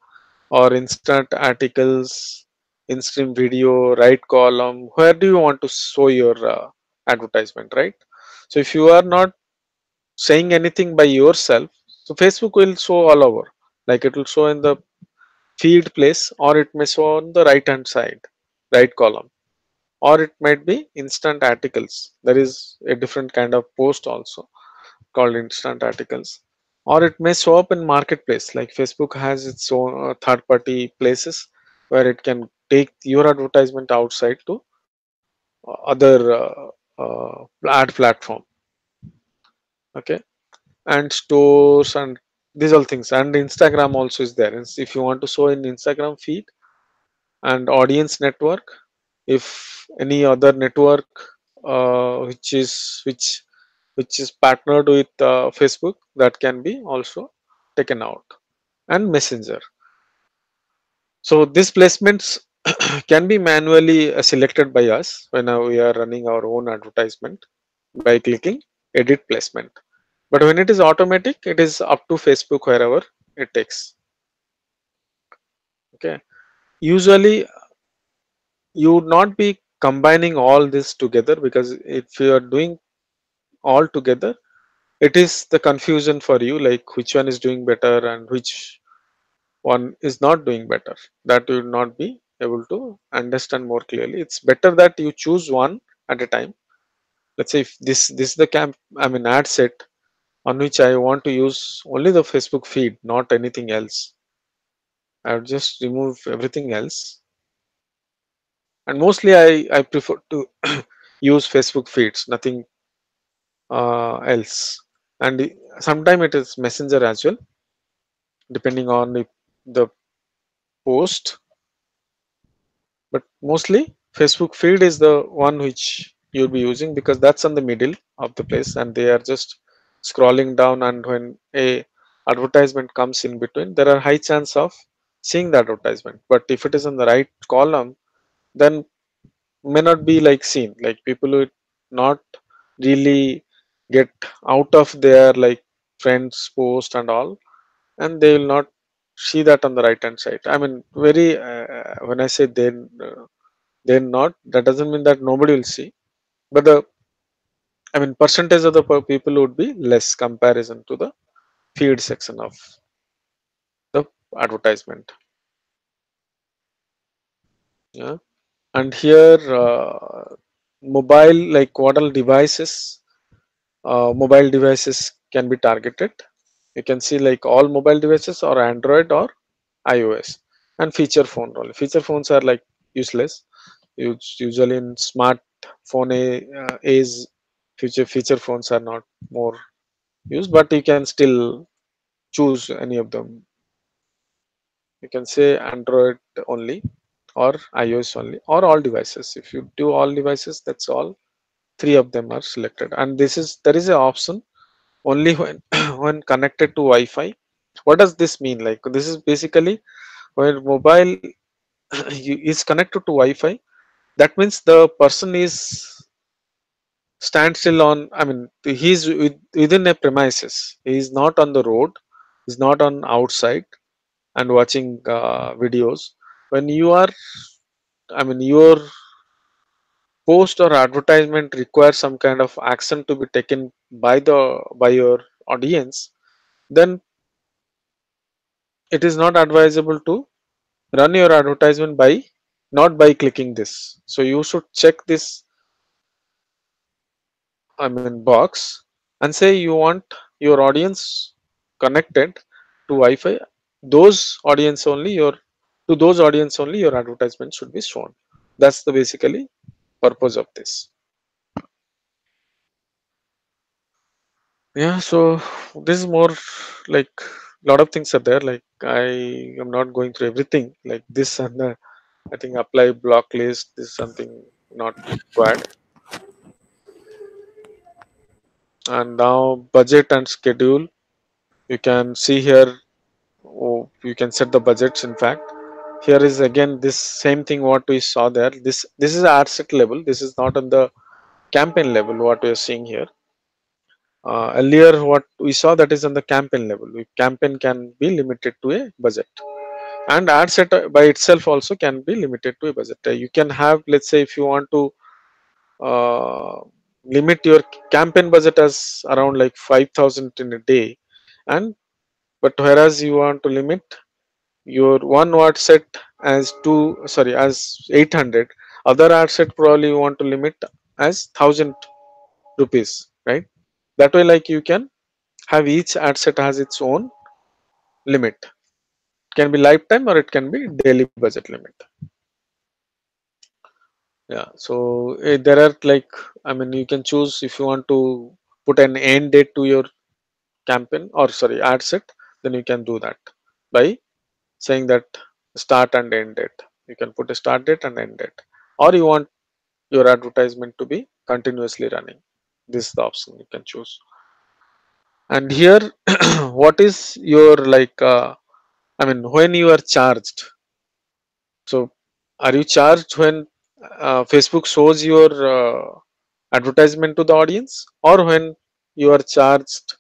or instant articles, instant video, right column. Where do you want to show your advertisement, right? So if you are not saying anything by yourself, so Facebook will show all over. Like it will show in the feed place, or it may show on the right hand side, right column, or it might be instant articles. There is a different kind of post also called instant articles, or it may show up in marketplace. Like Facebook has its own third party places where it can take your advertisement outside to other ad platform. Okay, and stores and these all things, and Instagram also is there. And if you want to show in Instagram feed and audience network, if any other network which is partnered with Facebook, that can be also taken out, and Messenger. So these placements can be manually selected by us when we are running our own advertisement by clicking edit placement. But when it is automatic, it is up to Facebook wherever it takes. Okay. Usually you would not be combining all this together, because if you are doing all together, it is the confusion for you, like which one is doing better and which one is not doing better. That you will not be able to understand more clearly. It's better that you choose one at a time. Let's say if this is the ad set on which I want to use only the Facebook feed, not anything else. I would just remove everything else, and mostly I prefer to use Facebook feeds, nothing else. And sometimes it is Messenger as well, depending on the post. but mostly Facebook feed is the one which you'll be using, because that's on the middle of the place and they are just scrolling down, and when a advertisement comes in between, there are high chance of seeing the advertisement. But if it is in the right column, then may not be like seen, like people would not really get out of their like friends post and all, and they will not see that on the right hand side. I mean, very when I say they're not, that doesn't mean that nobody will see, but the, I mean, percentage of the people would be less comparison to the feed section of the advertisement. Yeah. And here mobile, like what all devices, mobile devices can be targeted. You can see like all mobile devices or Android or iOS, and feature phone only. Feature phones are like useless. Usually in smartphone is feature phones are not more used, but you can still choose any of them. You can say Android only or iOS only or all devices. If you do all devices, that's all three of them are selected. And this is, there is an option only when when connected to Wi-Fi. What does this mean? Like this is basically when mobile is connected to Wi-Fi. That means the person is stand still on. I mean, he's within a premises. He is not on the road. He's not on outside and watching videos. When you are, I mean, your post or advertisement requires some kind of action to be taken by the by your audience, then it is not advisable to run your advertisement by not by clicking this. So you should check this, I mean, box, and say you want your audience connected to Wi-Fi. Those audience only your To those audience only your advertisement should be shown. That's the basically purpose of this. Yeah, so this is more like lot of things are there. Like I am not going through everything like this, and I think apply block list is something not required. And now budget and schedule. You can see here. Oh, you can set the budgets. In fact, here is again this same thing what we saw there. This is ad set level. This is not on the campaign level. What we are seeing here. Earlier, what we saw, that is on the campaign level. Campaign can be limited to a budget, and ad set by itself also can be limited to a budget. You can have, let's say, if you want to uh, limit your campaign budget as around like 5,000 in a day, and but whereas you want to limit your one ad set as as 800, other ad set probably you want to limit as 1,000 rupees, right? That way, like you can have each ad set has its own limit. It can be lifetime or it can be daily budget limit. Yeah, so there are like, I mean, you can choose if you want to put an end date to your campaign, or sorry, ad set, then you can do that by saying that start and end date. You can put a start date and end date, or you want your advertisement to be continuously running. This is the option you can choose. And here what is your like I mean, when you are charged. So are you charged when Facebook shows your advertisement to the audience, or when you are charged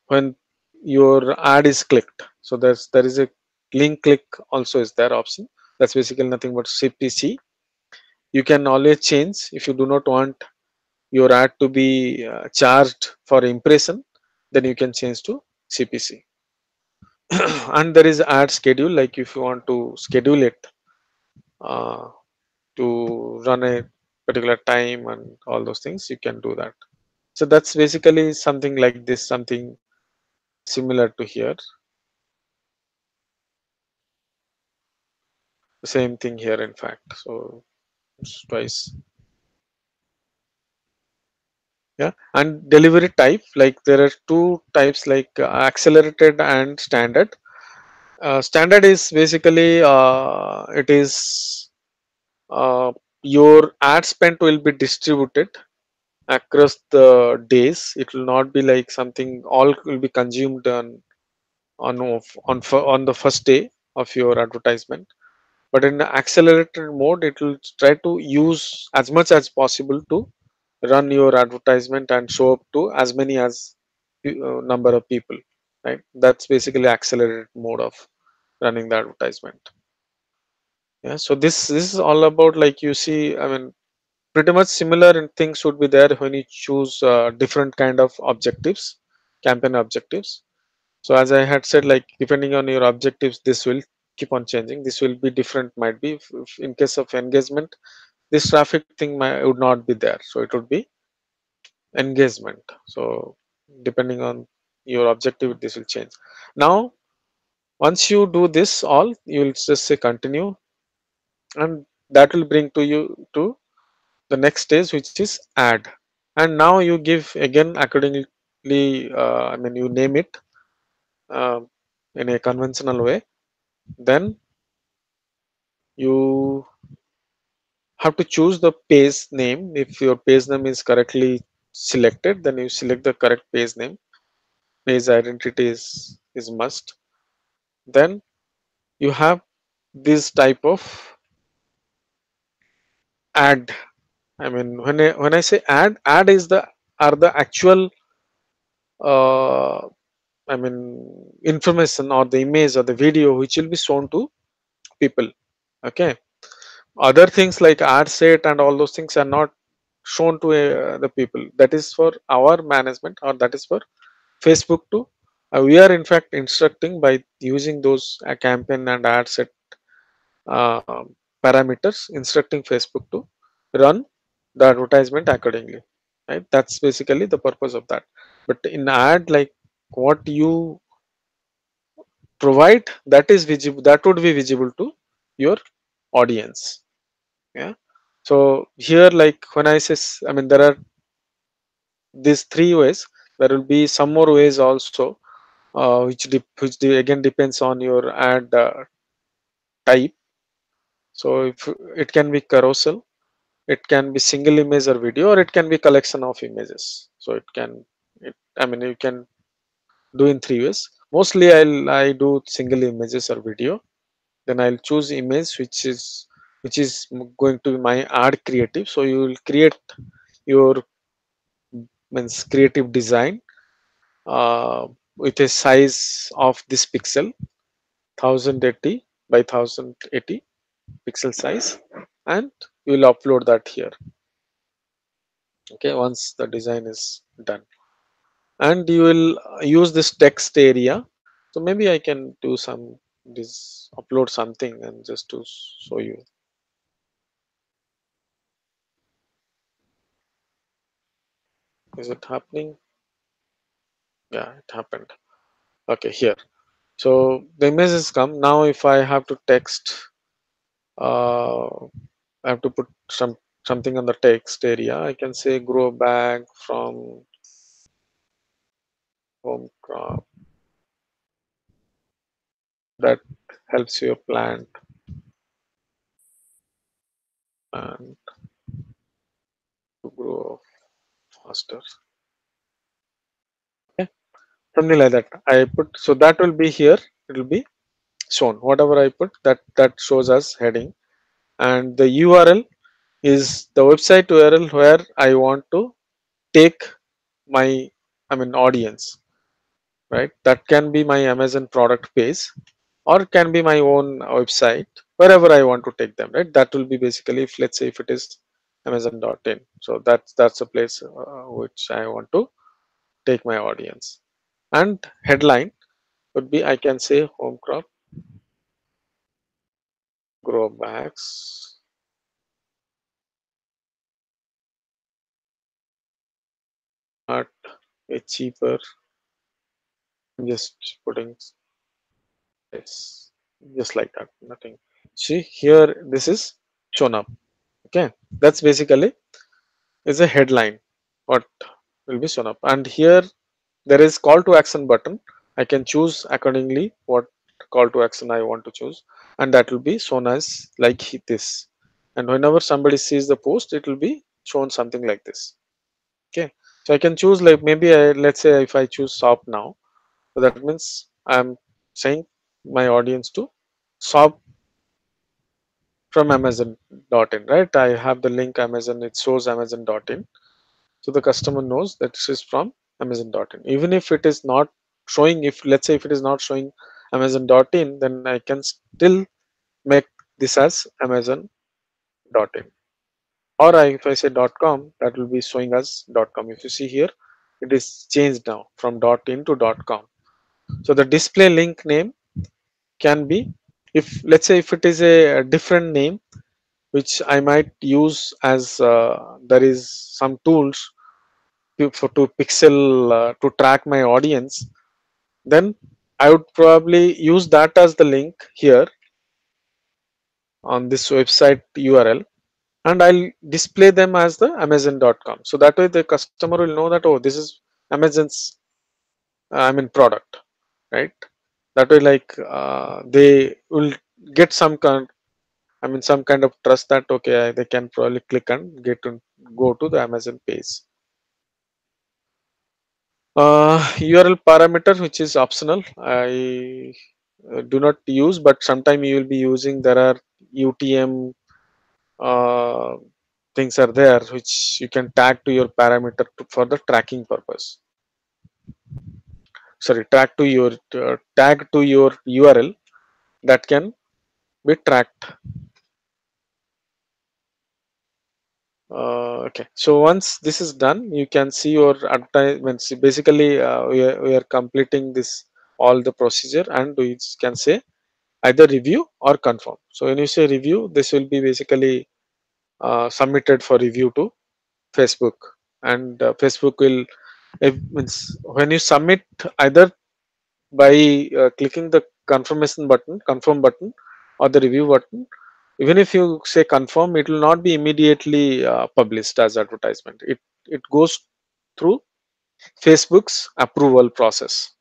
when your ad is clicked? So there is a link click also is there option. That's basically nothing but CPC. You can always change if you do not want your ad to be charged for impression, then you can change to CPC. And there is ad schedule, like if you want to schedule it uh, to run a particular time and all those things, you can do that. So that's basically something like this, something similar to here. Same thing here, in fact. So it's twice. Yeah, and delivery type, like there are two types, like accelerated and standard. Standard is basically it is uh, your ad spend will be distributed across the days. It will not be like something all will be consumed on the first day of your advertisement. But in the accelerated mode, it will try to use as much as possible to run your advertisement and show up to as many as number of people. Right? That's basically accelerated mode of running the advertisement. Yeah. So this is all about, like, you see. I mean, pretty much similar in things would be there when you choose different kind of objectives, campaign objectives. So as I had said, like, depending on your objectives, this will keep on changing. This will be different. Might be if in case of engagement, this traffic thing would not be there. So it would be engagement. So depending on your objective, this will change. Now, once you do this all, you will just say continue, and that will bring to you to the next stage, which is add. And now you give again accordingly. I mean, you name it uh, in a conventional way. Then you have to choose the page name. If your page name is correctly selected, then you select the correct page name. Page identity is must. Then you have this type of add. I mean, when I say add is the are the actual uh, I mean information or the image or the video which will be shown to people. Okay. Other things like ad set and all those things are not shown to the people. That is for our management, or that is for Facebook to. We are in fact instructing by using those campaign and ad set uh, parameters, instructing Facebook to run the advertisement accordingly. Right? That's basically the purpose of that. But in ad, like, what you provide, that is visible, that would be visible to your audience. Yeah. So here, like, when I say, I mean, there are these three ways. There will be some more ways also, again depends on your ad type. So if it can be carousel, it can be single image or video, or it can be collection of images. So I mean, you can do in three ways. Mostly I do single images or video. Then I'll choose image which is going to be my ad creative. So you will create your means creative design with a size of this pixel 1080 by 1080 pixel size, and you will upload that here. Okay, once the design is done, and you will use this text area. So maybe I can do some this upload something and just to show you. Is it happening? Yeah, it happened. Okay, here. So the images come. Now if I have to text, I have to put something on the text area. I can say grow bag from home crop. That helps your plant and to grow faster. Okay, something like that. I put, so that will be here. It will be shown. Whatever I put, that shows as heading, and the URL is the website URL where I want to take my, I mean, audience. Right, that can be my Amazon product page, or it can be my own website, wherever I want to take them. Right, that will be basically, if let's say if it is amazon.in, so that's a place which I want to take my audience. And headline would be, I can say home crop grow bags at a cheaper. I'm just putting this just like that, nothing. See here, this is shown up. Okay, that's basically is a headline what will be shown up, and here there is call to action button. I can choose accordingly what call to action I want to choose, and that will be shown as like this. And whenever somebody sees the post, it will be shown something like this. Okay, so I can choose like maybe let's say if I choose shop now, so that means I'm saying my audience to shop from Amazon.in, right? I have the link Amazon, it shows Amazon.in. So the customer knows that this is from Amazon.in. Even if it is not showing, if let's say if it is not showing Amazon.in, then I can still make this as Amazon.in. Or if I say .com, that will be showing as .com. If you see here, it is changed now from .in to .com. So the display link name can be, if let's say if it is a different name, which I might use as there is some tools to pixel to track my audience, then I would probably use that as the link here on this website URL, and I'll display them as the Amazon.com. So that way the customer will know that, oh, this is Amazon's product, right? That way, like they will get some kind, some kind of trust that okay, they can probably click and get to go to the Amazon page. URL parameter, which is optional, I do not use, but sometime you will be using. There are UTM uh, things are there which you can tag to your parameter for the tracking purpose. Sorry, tag to your URL that can be tracked. Okay, so once this is done, you can see your advertisements. Basically, we are completing this all the procedure, and we can say either review or confirm. So when you say review, this will be basically submitted for review to Facebook, and Facebook will, if, means when you submit either by clicking the confirm button, or the review button, even if you say confirm, it will not be immediately published as advertisement. It goes through Facebook's approval process.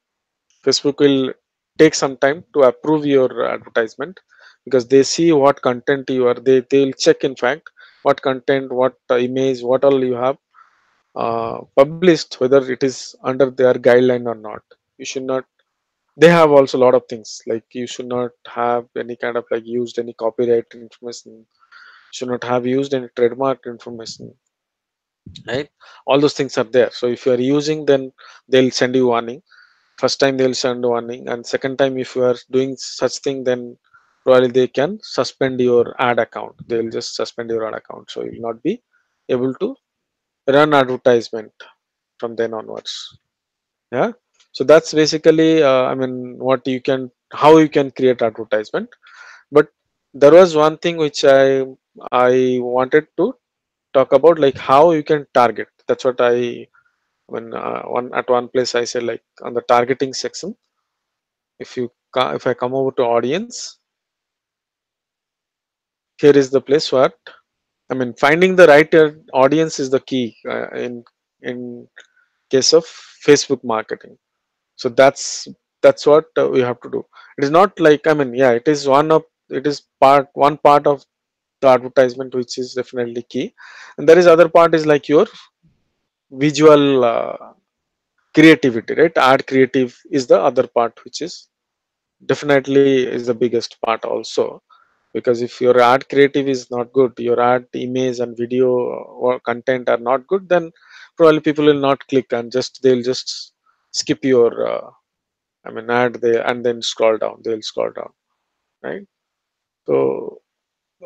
Facebook will take some time to approve your advertisement, because they see what content you are. They will check, in fact, what content, what image, what all you have published, whether it is under their guideline or not. You should not. They have also a lot of things, like you should not have any kind of like used any copyright information. Should not have used any trademark information, right? All those things are there. So if you are using, then they'll send you warning. First time they'll send warning, and second time if you are doing such thing, then probably they can suspend your ad account. They'll just suspend your ad account, so you'll not be able to run advertisement from then onwards. Yeah, so that's basically what you can, how you can create advertisement. But there was one thing which I wanted to talk about, like how you can target. That's what one at one place I said, like on the targeting section, if I come over to audience, here is the place where finding the right audience is the key in case of Facebook marketing. So that's what we have to do. It is not like, yeah, it is it is one part of the advertisement which is definitely key, and there is other part is like your visual creativity, right? Ad creative is the other part, which is definitely is the biggest part also. Because if your ad creative is not good, your ad image and video or content are not good, then probably people will not click, and they'll just skip your ad there, and then they'll scroll down, right? So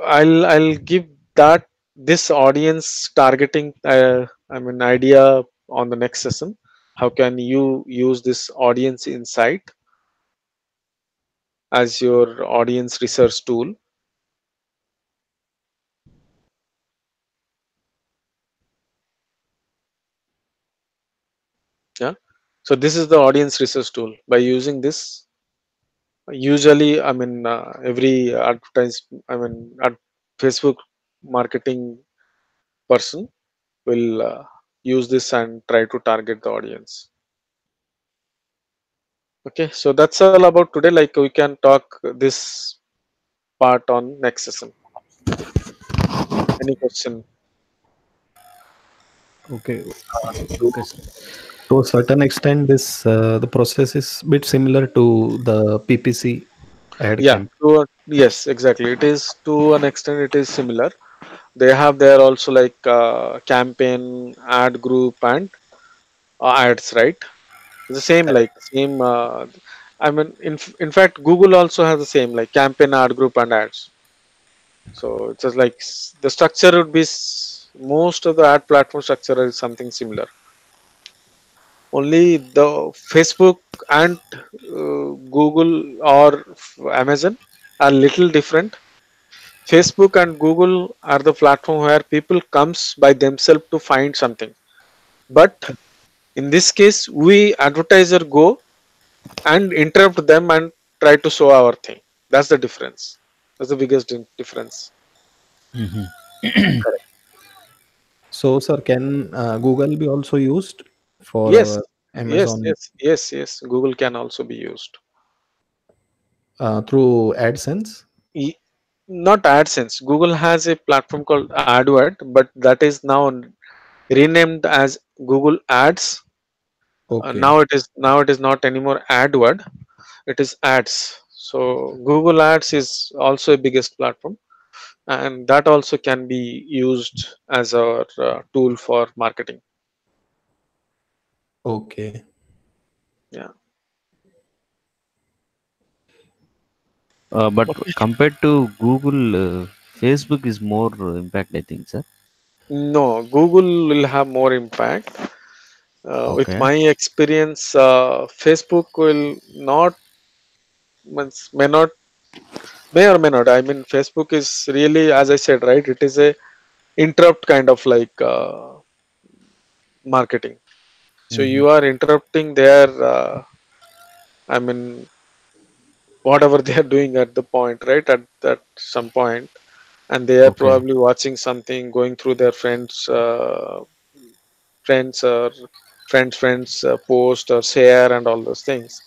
I'll give that this audience targeting idea on the next session. How can you use this audience insight as your audience research tool? Yeah, so this is the audience research tool. By using this, usually every advertise ad, Facebook marketing person will use this and try to target the audience. Okay, so that's all about today. Like we can talk this part on next session. Any question? Okay. Okay, sir. To a certain extent, this the process is bit similar to the PPC ad Yeah, camp. yes, exactly. It is to an extent it is similar. They have there also like campaign, ad group, and ads, right? The same Correct. like same. I mean, in fact, Google also has the same like campaign, ad group, and ads. So it's just like the structure would be most of the ad platform structure is something similar. Only the Facebook and Google or Amazon are little different. Facebook and Google are the platform where people comes by themselves to find something, but in this case we advertiser go and interrupt them and try to show our thing. That's the difference. That's the biggest difference. Correct. So, sir, can Google be also used for Yes, our yes, Amazon yes. Google can also be used. through AdSense? E- Not AdSense. Google has a platform called AdWord, but that is now renamed as Google Ads. Okay. Now it is not anymore AdWord. It is Ads. So Google Ads is also a biggest platform, and that also can be used as our tool for marketing. Okay. Yeah. But Okay. compared to Google, Facebook is more impact, I think, sir. No, Google will have more impact. With Okay. my experience, Facebook will not may not may or may not. I mean, Facebook is really, as I said, right? It is a interrupt kind of like marketing. So Hmm. you are interrupting their, I mean, whatever they are doing at the point, right? At some point, and they are Okay. probably watching something, going through their friends or friends post or share and all those things.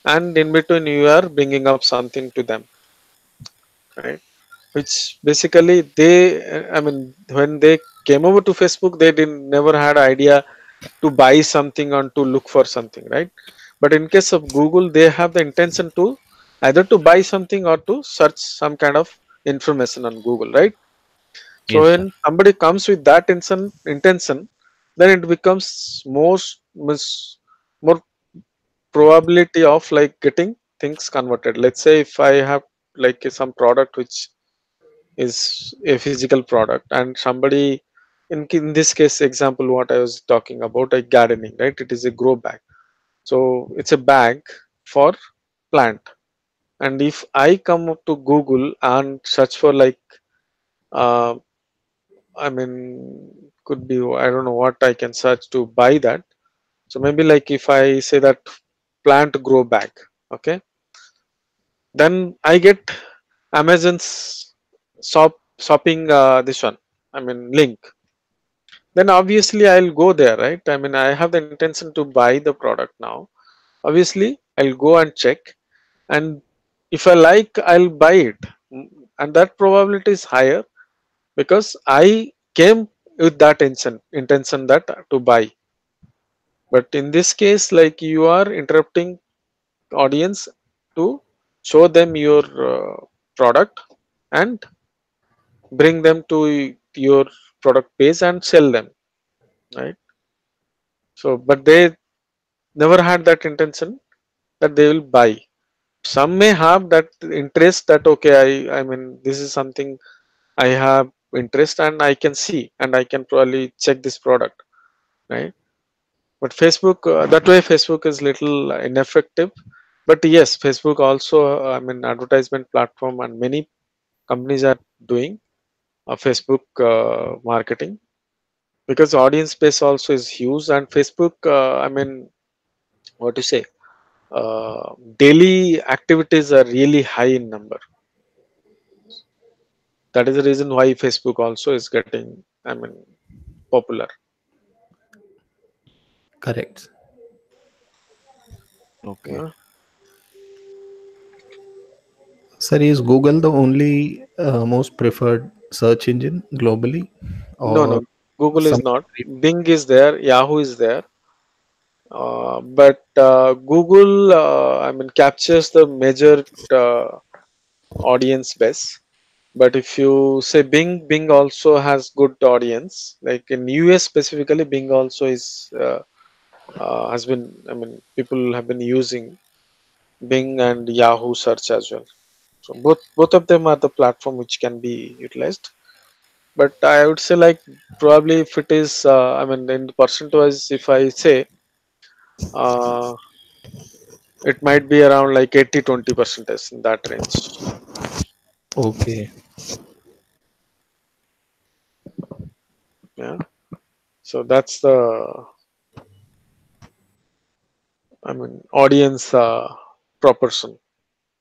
And in between, you are bringing up something to them, right? Which basically they, I mean, when they came over to Facebook, they didn't never had idea to buy something or to look for something, right? But in case of Google, they have the intention to either to buy something or to search some kind of information on Google, right? So Yes, when sir. somebody comes with that intention, then it becomes more probability of like getting things converted. Let's say if I have like some product which is a physical product, and somebody, in this case example what I was talking about, like gardening, right? It is a grow bag. So it's a bag for plant, and if I come up to Google and search for like uh, I mean, could be, I don't know what I can search to buy that. So maybe like if I say that plant grow bag, okay, then I get Amazon's shopping this one, I mean link. Then obviously I'll go there, right? I mean, I have the intention to buy the product now. Obviously I'll go and check, and if I like, I'll buy it. And that probability is higher because I came with that intention that to buy. But in this case, like, you are interrupting audience to show them your product and bring them to your product page and sell them, right? So but they never had that intention that they will buy. Some may have that interest that okay, I mean, this is something I have interest and I can see and I can probably check this product, right? But Facebook, that way Facebook is little ineffective. But yes, Facebook also, I mean, advertisement platform, and many companies are doing Facebook marketing, because audience base also is huge. And Facebook, I mean, what to say, daily activities are really high in number. That is the reason why Facebook also is getting, I mean, popular. Correct. Okay. Yeah. Sir, is Google the only most preferred search engine globally, No, no, or Google is some not. country? Bing is there, Yahoo is there, but Google, I mean, captures the major uh, audience best. But if you say Bing, Bing also has good audience. Like in US specifically, Bing also is has been. I mean, people have been using Bing and Yahoo search as well. So both of them are the platform which can be utilized. But I would say like probably if it is, I mean, in percent wise, if I say, uh, it might be around like 80-20% in that range. Okay, Yeah. So that's the, I mean, audience proportion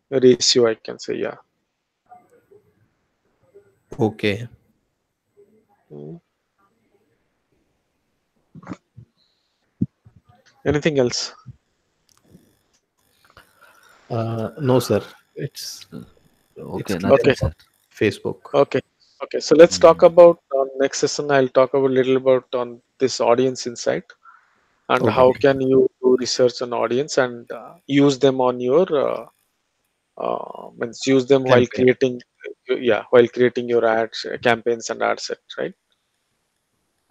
ratio, I can say. Yeah. okay. Mm. Anything else? No, sir. It's Okay, clear nothing, Okay. sir. about Facebook. Okay. Okay. So let's talk Mm. about next session. I'll talk about little about on this audience insight and how Okay, can you do research on audience and use them on your means use them while campaign. creating, yeah, while creating your ads, campaigns and ad set, right?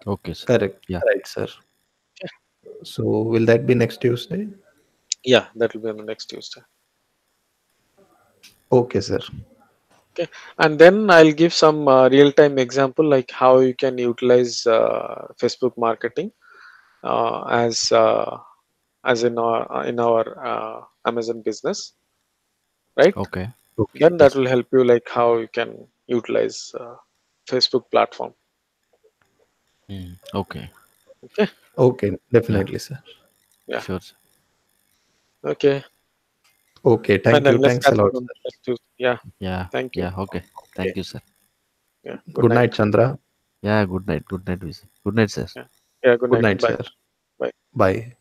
Okay, sir. Correct. Yeah. Right, sir. So will that be next Tuesday? Yeah, that will be on the next Tuesday. Okay, sir. Okay, and then I'll give some real-time example like how you can utilize Facebook marketing as in our Amazon business, right? Okay. Okay. Then that Yes. will help you like how you can utilize Facebook platform. Mm. Okay. Okay, Okay, Yeah. definitely, sir. yeah, Sure, sir. okay. Okay, Fine, thank then you. let's Thanks a catch up lot, on sir. next Tuesday. Yeah, Yeah. thank you. Yeah. Okay. Okay. Thank you, sir. Yeah, good Good night, night. Chandra. Yeah. Good night. Good night, Vijay. Good night, sir. Yeah, yeah, good Good night. night, Bye. sir. Bye. Bye.